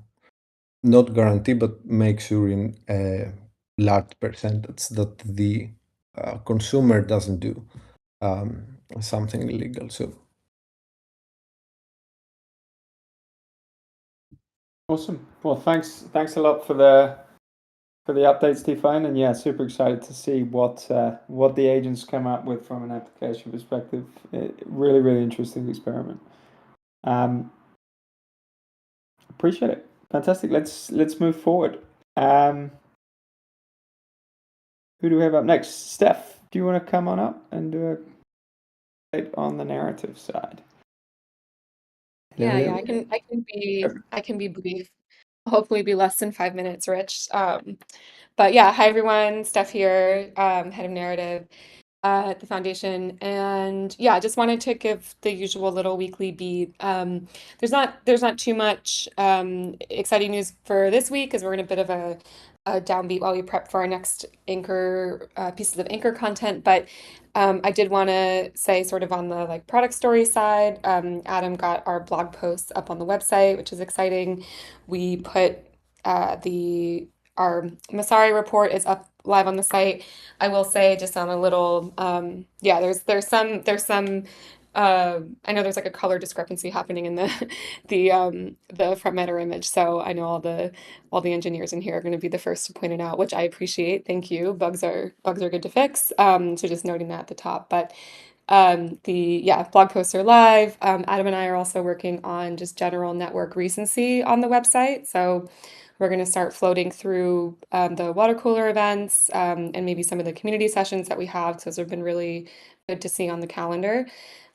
not guarantee, but make sure in a large percentage that the consumer doesn't do something illegal. So Awesome. Well, thanks a lot for the update, Stefan, and yeah, super excited to see what the agents come up with from an application perspective. Really interesting experiment. Appreciate it. Fantastic. Let's move forward. Who do we have up next? Steph, do you want to come on up and do a update on the narrative side? Yeah, I can be brief. Hopefully be less than 5 minutes, Rich. But yeah, hi everyone, Steph here, head of narrative at the foundation. And yeah, I just wanted to give the usual little weekly beat. There's not too much exciting news for this week because we're in a bit of a downbeat while we prep for our next anchor pieces of anchor content. But I did want to say, sort of on the like product story side, Adam got our blog posts up on the website, which is exciting. We put our Masari report is up live on the site. I will say, just on a little, yeah, there's some I know there's like a color discrepancy happening in the front matter image. So I know all the engineers in here are going to be the first to point it out, which I appreciate. Thank you. Bugs are good to fix. So just noting that at the top. But blog posts are live. Adam and I are also working on just general network recency on the website. So we're going to start floating through the water cooler events and maybe some of the community sessions that we have. So those have been really good to see on the calendar.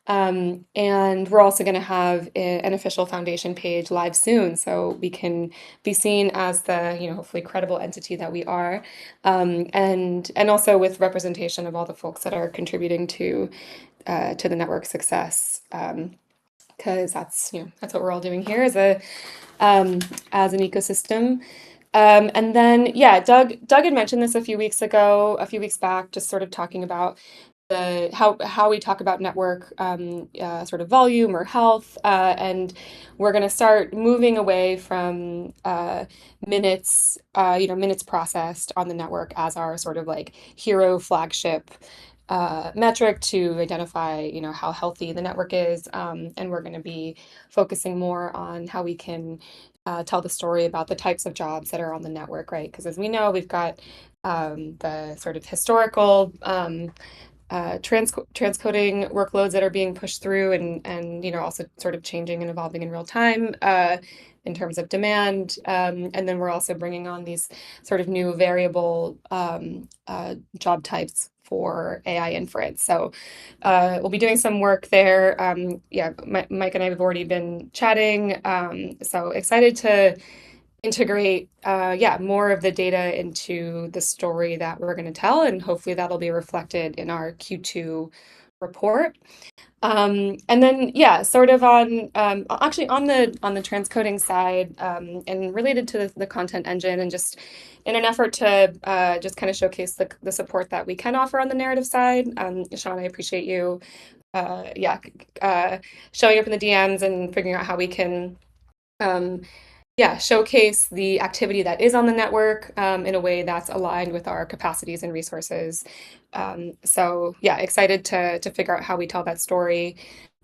And we're also going to have an official foundation page live soon, so we can be seen as the, hopefully credible entity that we are, and also with representation of all the folks that are contributing to the network success, because that's what we're all doing here as an ecosystem. And then, yeah, Doug had mentioned this a few weeks back, just sort of talking about how we talk about network sort of volume or health, and we're going to start moving away from minutes processed on the network as our sort of like hero flagship metric to identify how healthy the network is, and we're going to be focusing more on how we can tell the story about the types of jobs that are on the network, right? Because as we know, we've got the sort of historical transcoding workloads that are being pushed through, and also sort of changing and evolving in real time in terms of demand, and then we're also bringing on these sort of new variable job types for AI inference. So we'll be doing some work there. Mike and I have already been chatting, so excited to integrate more of the data into the story that we're going to tell, and hopefully that'll be reflected in our Q2 report. And then, yeah, sort of on actually on the transcoding side, and related to the content engine, and just in an effort to just kind of showcase the support that we can offer on the narrative side. Sean, I appreciate you, showing up in the DMs and figuring out how we can, showcase the activity that is on the network in a way that's aligned with our capacities and resources. So yeah, excited to figure out how we tell that story.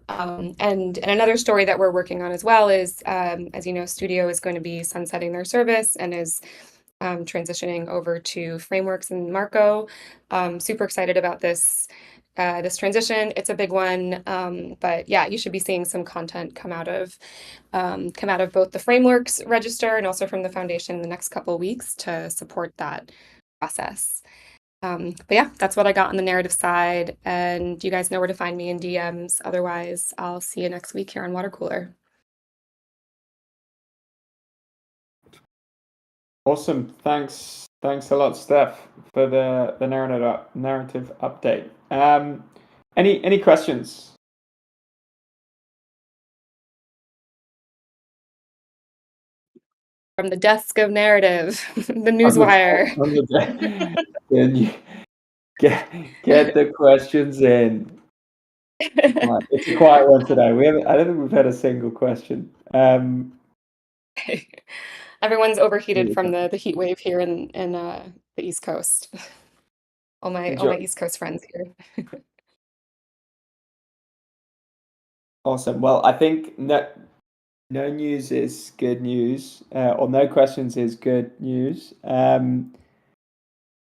And another story that we're working on as well is, as you know, Studio is going to be sunsetting their service and is transitioning over to Frameworks and Marco. Super excited about this transition. It's a big one, but yeah, you should be seeing some content come out of both the Frameworks register and also from the foundation in the next couple of weeks to support that process. But yeah, that's what I got on the narrative side, and you guys know where to find me in DMs. Otherwise, I'll see you next week here on Watercooler. Awesome. Thanks a lot, Steph, for the narrative update. Any questions? From the desk of narrative, the newswire. Can you get the questions in? It's a quiet one today. I don't think we've had a single question. Everyone's overheated from the heat wave here in the East Coast. all my East Coast friends here. Awesome. Well, I think no news is good news, or no questions is good news.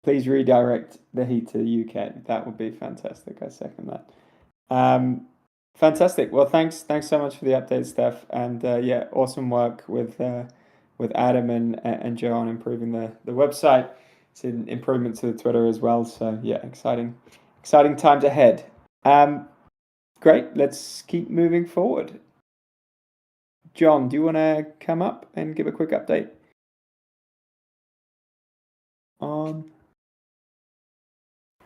Please redirect the heat to the UK. That would be fantastic. I second that. Fantastic. Well, thanks so much for the update, Steph, and awesome work with Adam and Joe on improving the website. It's an improvement to the Twitter as well. So yeah, exciting times ahead. Great. Let's keep moving forward. John, do you want to come up and give a quick update on?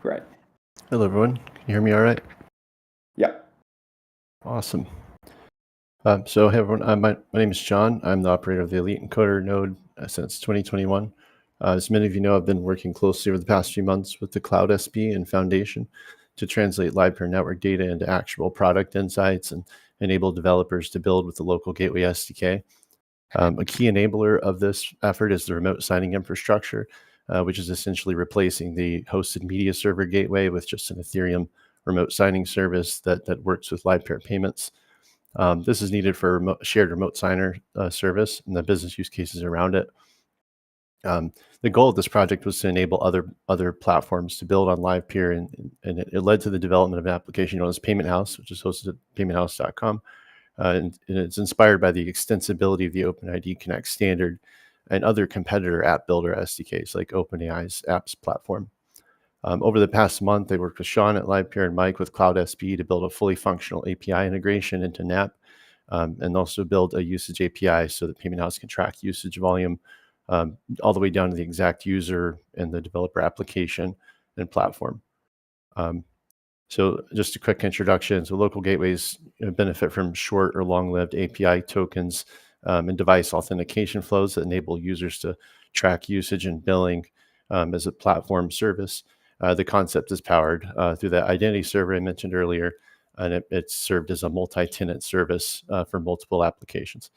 Great. Hello, everyone. Can you hear me all right? Yeah. Awesome. So, hey, everyone. My name is John. I'm the operator of the Elite Encoder node since 2021. As many of you know, I've been working closely over the past few months with the Cloud SB and Foundation to translate LivePair network data into actionable product insights and enable developers to build with the local gateway SDK. A key enabler of this effort is the remote signing infrastructure, which is essentially replacing the hosted media server gateway with just an Ethereum remote signing service that works with LivePair payments. This is needed for shared remote signer service and the business use cases around it. The goal of this project was to enable other platforms to build on LivePeer, and it led to the development of an application known as Payment House, which is hosted at paymenthouse.com. And it's inspired by the extensibility of the OpenID Connect standard and other competitor app builder SDKs like OpenAI's apps platform. Over the past month, I worked with Sean at LivePeer and Mike with Cloud SB to build a fully functional API integration into NAP, and also build a usage API so that Payment House can track usage volume all the way down to the exact user and the developer application and platform. So just a quick introduction. So local gateways benefit from short or long-lived API tokens and device authentication flows that enable users to track usage and billing as a platform service. The concept is powered through the identity server I mentioned earlier, and it's served as a multi-tenant service for multiple applications.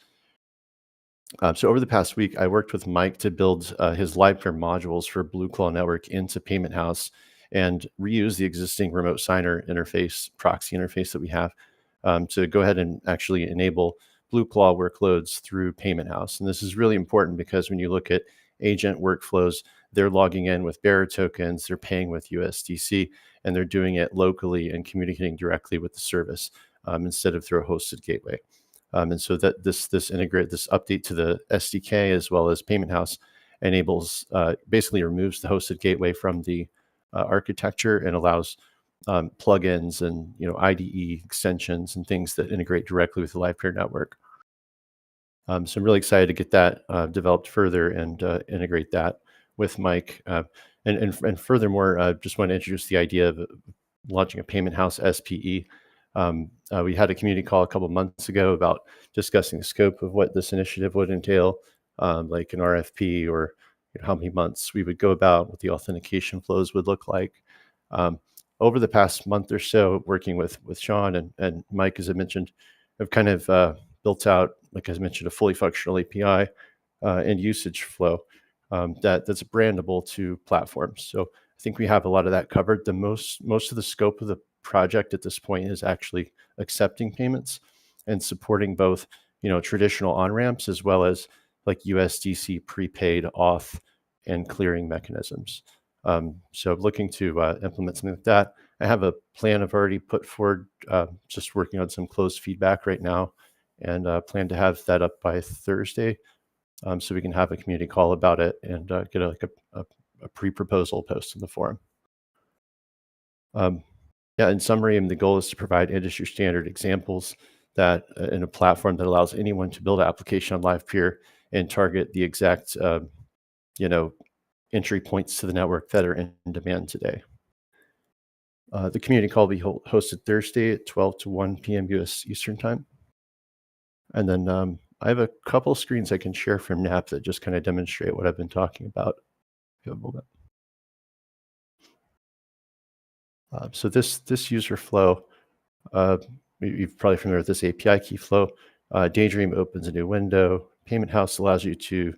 So over the past week, I worked with Mike to build his LivePair modules for Blueclaw Network into Payment House and reuse the existing remote signer interface, proxy interface that we have to go ahead and actually enable Blueclaw workloads through Payment House. And this is really important because when you look at agent workflows, they're logging in with bearer tokens, they're paying with USDC, and they're doing it locally and communicating directly with the service instead of through a hosted gateway. And so that this update to the SDK as well as Payment House enables basically removes the hosted gateway from the architecture and allows plugins and IDE extensions and things that integrate directly with the LivePair network. So I'm really excited to get that developed further and integrate that with Mike. And furthermore, just want to introduce the idea of launching a payment house SPE. We had a community call a couple of months ago about discussing the scope of what this initiative would entail, like an RFP, or how many months we would go about, what the authentication flows would look like. Over the past month or so, working with Sean and Mike, as I mentioned, I've kind of built out, like I mentioned, a fully functional API and usage flow that's brandable to platforms. So I think we have a lot of that covered. The most of the scope of the project at this point is actually accepting payments and supporting both, traditional on-ramps as well as like USDC prepaid auth and clearing mechanisms. So looking to implement something like that. I have a plan I've already put forward, just working on some closed feedback right now, and plan to have that up by Thursday, so we can have a community call about it and get a pre-proposal post in the forum. Yeah, in summary, the goal is to provide industry standard examples that in a platform that allows anyone to build an application on LivePeer and target the exact, entry points to the network that are in demand today. The community call will be hosted Thursday at 12 to 1 p.m. US Eastern Time. And then I have a couple screens I can share from NAP that just kind of demonstrate what I've been talking about. If you have a moment. So this user flow, you're probably familiar with this API key flow. Daydream opens a new window. Payment House allows you to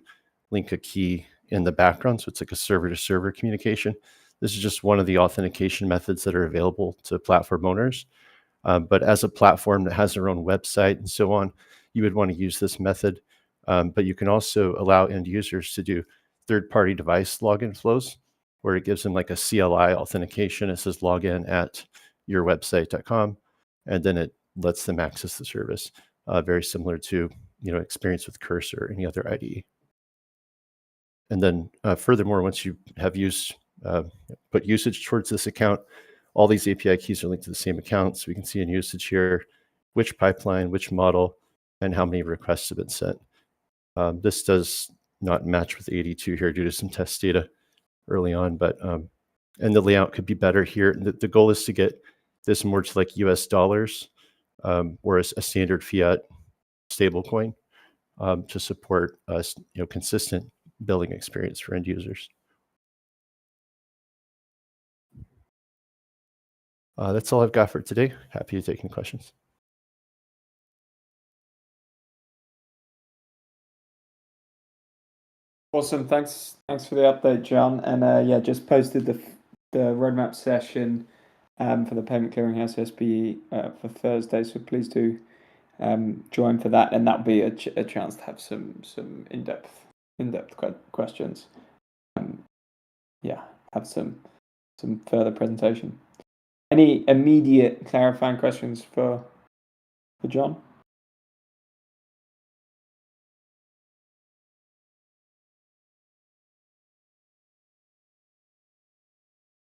link a key in the background, so it's like a server-to-server communication. This is just one of the authentication methods that are available to platform owners. But as a platform that has their own website and so on, you would want to use this method. But you can also allow end users to do third-party device login flows, where it gives them like a CLI authentication. It says login at yourwebsite.com, and then it lets them access the service, very similar to experience with Cursor or any other IDE. And then furthermore, once you have put usage towards this account, all these API keys are linked to the same account. So we can see in usage here, which pipeline, which model, and how many requests have been sent. This does not match with 82 here due to some test data early on, but and the layout could be better here. The goal is to get this more to like US dollars or a standard fiat stablecoin to support consistent billing experience for end users. That's all I've got for today. Happy to take any questions. Awesome. Thanks for the update, John. And yeah, just posted the roadmap session for the Payment Clearinghouse SPE for Thursday. So please do join for that, and that'll be a chance to have some in-depth questions. Yeah, have some further presentation. Any immediate clarifying questions for John?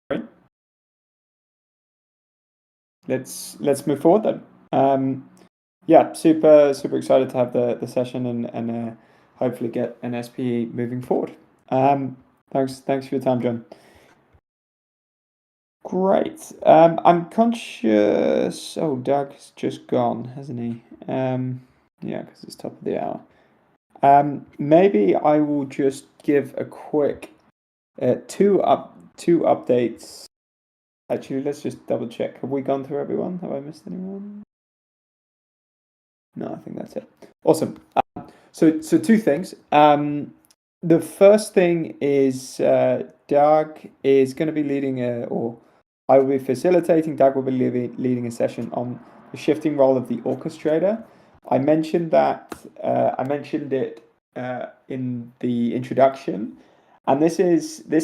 Great. Let's move forward then. Yeah, super excited to have the session and hopefully get an SPE moving forward. Thanks for your time, John. Great. I'm conscious. Oh, Doug's just gone, hasn't he? Yeah, because it's top of the hour. Maybe I will just give a quick two updates. Actually, let's just double check. Have we gone through everyone? Have I missed anyone? No, I think that's it. Awesome. So two things. The first thing is Doug is going to be leading or I will be facilitating. Doug will be leading a session on the shifting role of the orchestrator. I mentioned that. I mentioned it in the introduction, and this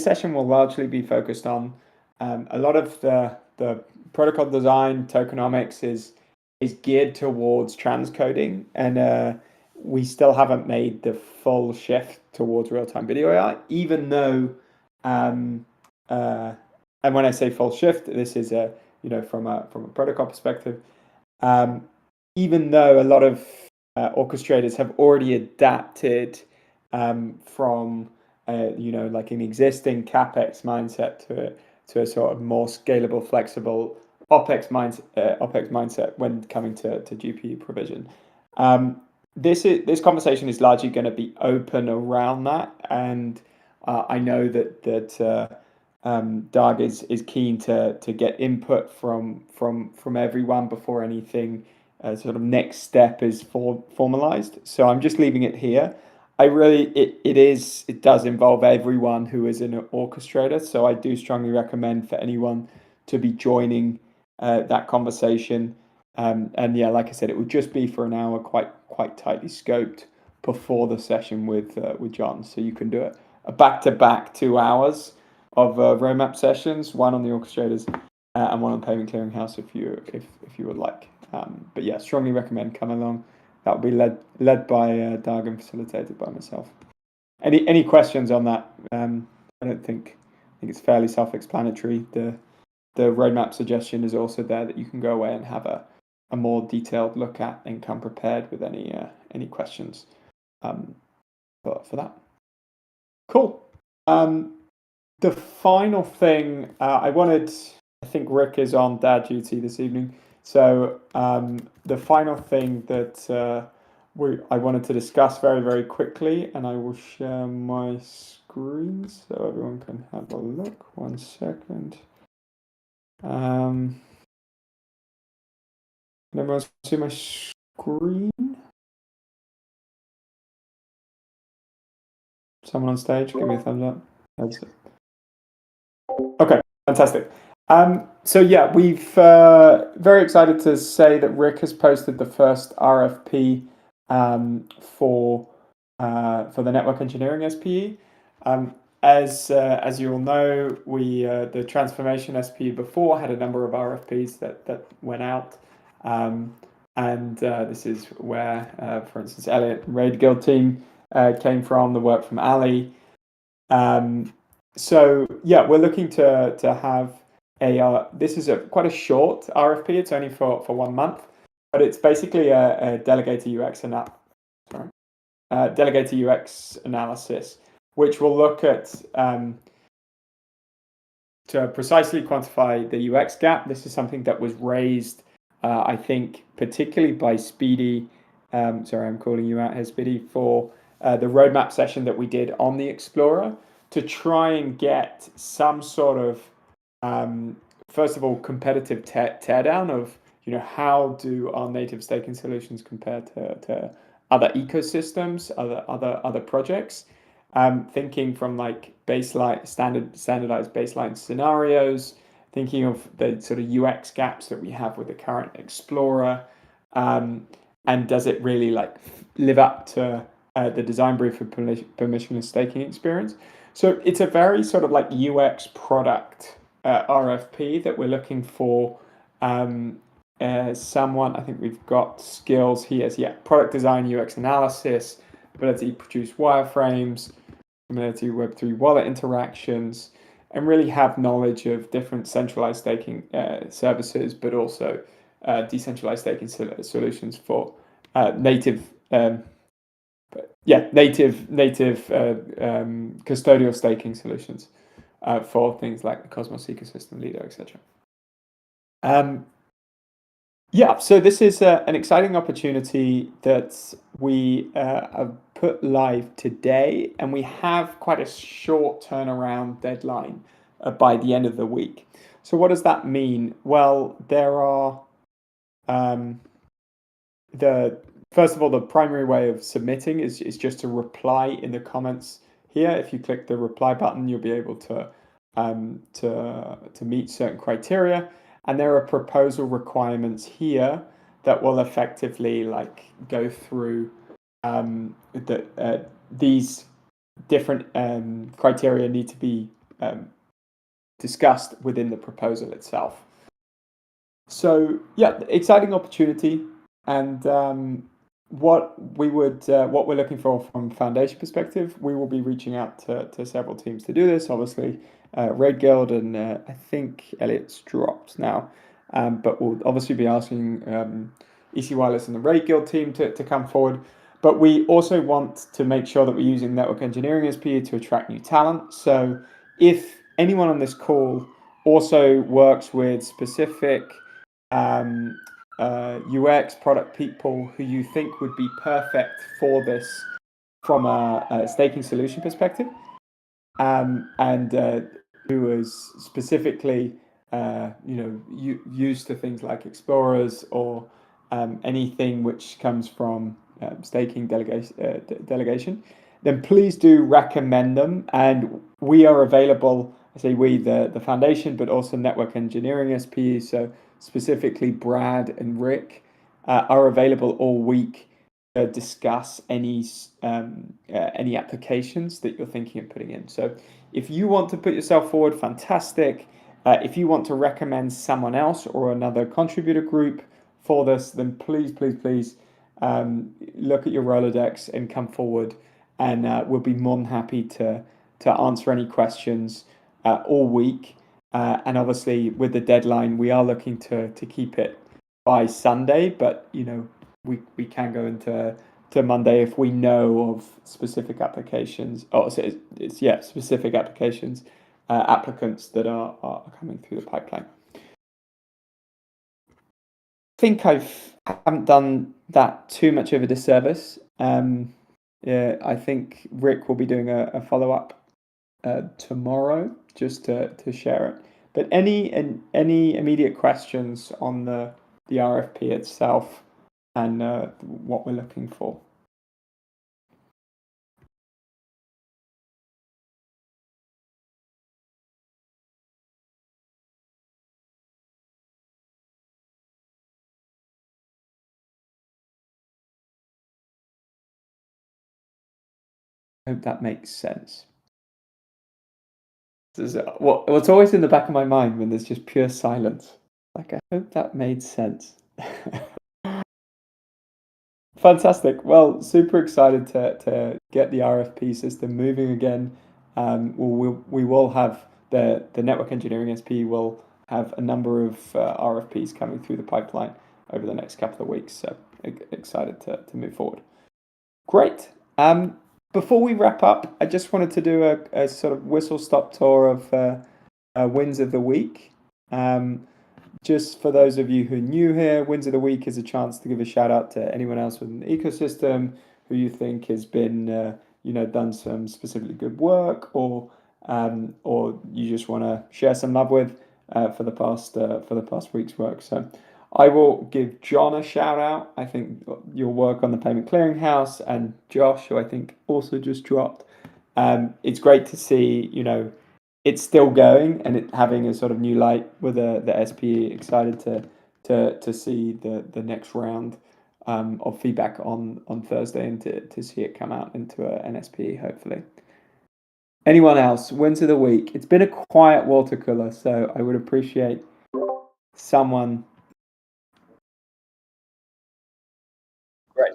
session will largely be focused on a lot of the protocol design. Tokenomics is geared towards transcoding, and we still haven't made the full shift towards real-time video AI, even though, and when I say full shift, this is from a protocol perspective, even though a lot of orchestrators have already adapted from like an existing CapEx mindset to a sort of more scalable, flexible OpEx mindset when coming to GPU provision. This conversation is largely going to be open around that, and I know that Doug is keen to get input from everyone before anything sort of next step is formalized. So I'm just leaving it here. It does involve everyone who is an orchestrator. So I do strongly recommend for anyone to be joining that conversation. And yeah, like I said, it would just be for an hour, quite tightly scoped before the session with John. So you can do it a back-to-back 2 hours of roadmap sessions, one on the orchestrators and one on payment clearinghouse if you would like. But yeah, strongly recommend come along. That will be led by Doug and facilitated by myself. Any questions on that? I think it's fairly self-explanatory. The roadmap suggestion is also there that you can go away and have a more detailed look at and come prepared with any questions for that. Cool. The final thing I think Rick is on dad duty this evening. So the final thing that I wanted to discuss very, very quickly, and I will share my screen so everyone can have a look. 1 second. Can everyone see my screen? Someone on stage, give me a thumbs up. That's it. Okay, fantastic. So yeah, we've very excited to say that Rick has posted the first RFP for the network engineering SPE. As you all know, the transformation SPE before had a number of RFPs that went out, and this is where, for instance, Elliot and Raid Guild team came from, the work from Ali. So yeah, we're looking to have this is quite a short RFP. It's only for 1 month, but it's basically a delegated UX analysis, which will look at to precisely quantify the UX gap. This is something that was raised, I think, particularly by Speedy. Sorry, I'm calling you out here, Speedy, for the roadmap session that we did on the Explorer to try and get some sort of, first of all, competitive teardown of, how do our native staking solutions compare to other ecosystems, other projects. Thinking from like standardized baseline scenarios, thinking of the sort of UX gaps that we have with the current Explorer, and does it really like live up to the design brief for permissionless staking experience? So it's a very sort of like UX product RFP that we're looking for someone. I think we've got skills here. So yeah, product design, UX analysis, ability to produce wireframes, familiarity with Web3 wallet interactions, and really have knowledge of different centralized staking services, but also decentralized staking solutions for native custodial staking solutions for things like the Cosmos ecosystem, Lido, etc. So this is an exciting opportunity that we have put live today, and we have quite a short turnaround deadline by the end of the week. So what does that mean? Well, there are first of all, the primary way of submitting is just to reply in the comments here. If you click the reply button, you'll be able to meet certain criteria. And there are proposal requirements here that will effectively like go through these different criteria need to be discussed within the proposal itself. So yeah, exciting opportunity, and what we're looking for from foundation perspective, we will be reaching out to several teams to do this. Obviously, Raid Guild and I think Elliot's dropped now, but we'll obviously be asking EC Wireless and the Raid Guild team to come forward. But we also want to make sure that we're using network engineering SPE to attract new talent. So if anyone on this call also works with specific UX product people who you think would be perfect for this from a staking solution perspective, and who is specifically used to things like explorers or anything which comes from staking delegation, then please do recommend them. And we are available, I say we, the foundation, but also network engineering SPE. So specifically Brad and Rick are available all week to discuss any applications that you're thinking of putting in. So if you want to put yourself forward, fantastic. If you want to recommend someone else or another contributor group for this, then please look at your Rolodex and come forward, and we'll be more than happy to answer any questions all week. And obviously, with the deadline, we are looking to keep it by Sunday, but we can go into Monday if we know of specific applications. Specific applications, applicants that are coming through the pipeline. I think I haven't done that too much of a disservice. I think Rick will be doing a follow-up tomorrow just to share it. But any immediate questions on the RFP itself and what we're looking for? I hope that makes sense. What's always in the back of my mind when there's just pure silence. Like, I hope that made sense. Fantastic. Well, super excited to get the RFP system moving again. We will have the network engineering SP will have a number of RFPs coming through the pipeline over the next couple of weeks. So excited to move forward. Great. Before we wrap up, I just wanted to do a sort of whistle-stop tour of wins of the week. Just for those of you who are new here, wins of the week is a chance to give a shout out to anyone else within the ecosystem who you think has been, done some specifically good work, or you just want to share some love with for the past week's work. So I will give John a shout out. I think your work on the payment clearinghouse, and Josh, who I think also just dropped. It's great to see, it's still going and it having a sort of new light with the SPE. Excited to see the next round of feedback on Thursday, and to see it come out into an SPE, hopefully. Anyone else? Wins of the week. It's been a quiet water cooler, so I would appreciate someone. Great.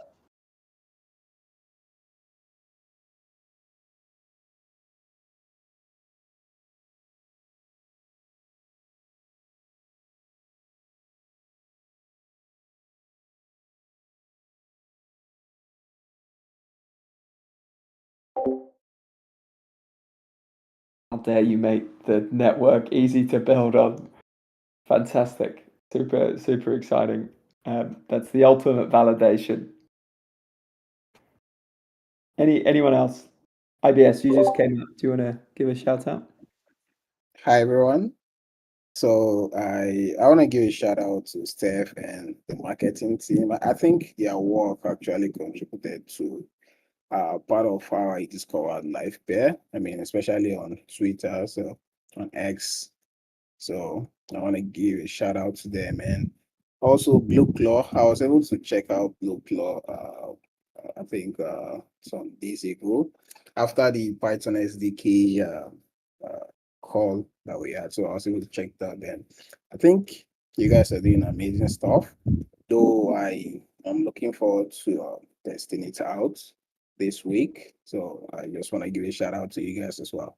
How dare you make the network easy to build on? Fantastic. Super exciting. That's the ultimate validation. Anyone else? IBS, you just came up. Do you want to give a shout out? Hi everyone. So I want to give a shout out to Steph and the marketing team. I think their work actually contributed to part of how I discovered Life Bear. I mean, especially on Twitter, so on X. So I want to give a shout out to them, and also Blue Claw. I was able to check out Blue Claw. I think some days ago after the Python SDK call that we had. So I was able to check that then. I think you guys are doing amazing stuff. Though I am looking forward to testing it out this week. So I just want to give a shout out to you guys as well.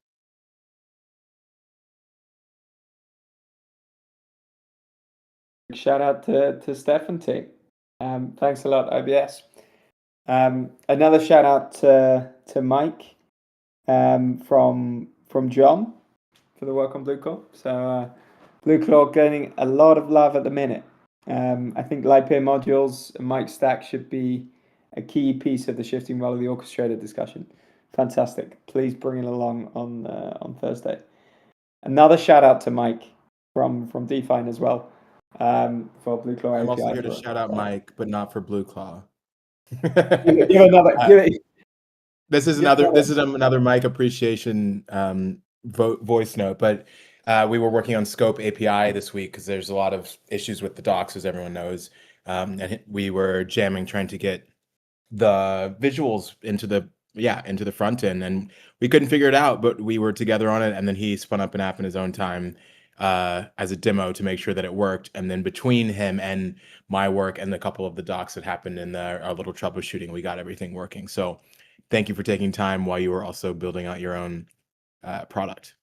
Shout out to Steph and team. Thanks a lot, IBS. Another shout out to Mike from John for the work on Blue Core. So Blue Claw getting a lot of love at the minute. I think light peer modules and mic stack should be a key piece of the shifting role of the orchestrator discussion. Fantastic. Please bring it along on Thursday. Another shout out to Mike from Define as well for Blue Claw I'm API. also here to shout out Mike, but not for Blue Claw. Give another. This is another Mike appreciation voice note, but we were working on Scope API this week because there's a lot of issues with the docs, as everyone knows, and we were jamming trying to get the visuals into the front end, and we couldn't figure it out, but we were together on it, and then he spun up an app in his own time as a demo to make sure that it worked, and then between him and my work and a couple of the docs that happened in our little troubleshooting, we got everything working. So thank you for taking time while you were also building out your own product.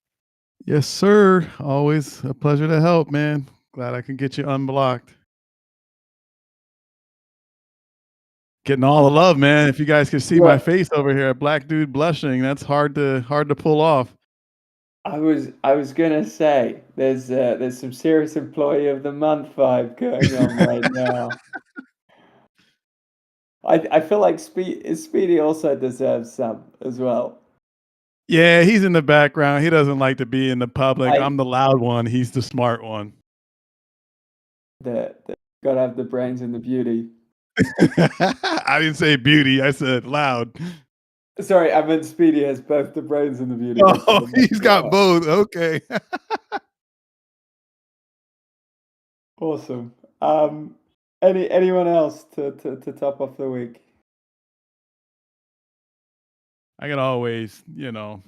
Yes, sir. Always a pleasure to help, man. Glad I can get you unblocked. Getting all the love, man. If you guys could see my face over here, black dude blushing, that's hard to pull off. I was gonna say there's some serious employee of the month vibe going on right now. I feel like Speedy also deserves some as well. Yeah, he's in the background. He doesn't like to be in the public. I'm the loud one. He's the smart one. Gotta have the brains and the beauty. I didn't say beauty. I said loud. Sorry, I meant Speedy has both the brains and the beauty. Oh, he's got both. Okay. Awesome. Anyone else to top off the week? I can always,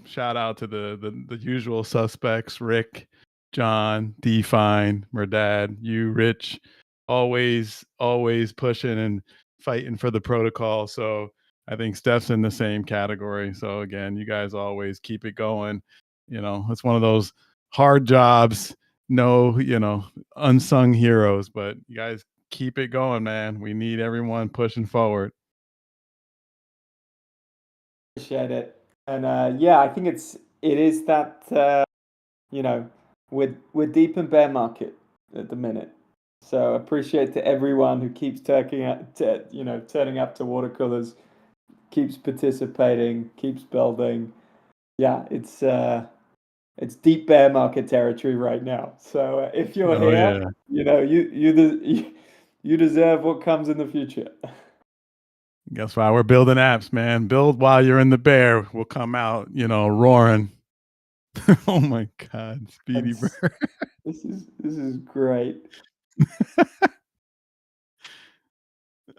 shout out to the usual suspects: Rick, John, Define, Merdad, you, Rich, always pushing and fighting for the protocol. So I think Steph's in the same category. So again, you guys always keep it going. It's one of those hard jobs. No, unsung heroes, but you guys keep it going, man. We need everyone pushing forward. Appreciate it. And I think it is that we're deep in bear market at the minute. So appreciate to everyone who keeps turning up to Watercoolers, keeps participating, keeps building. Yeah, it's deep bear market territory right now. So if you're here, you deserve what comes in the future. That's why we're building apps, man. Build while you're in the bear. We'll come out, roaring. Oh my God, Speedy Bird. This is great.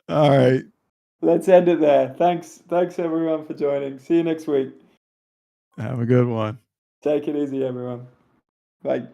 All right. Let's end it there. Thanks everyone for joining. See you next week. Have a good one. Take it easy, everyone. Bye.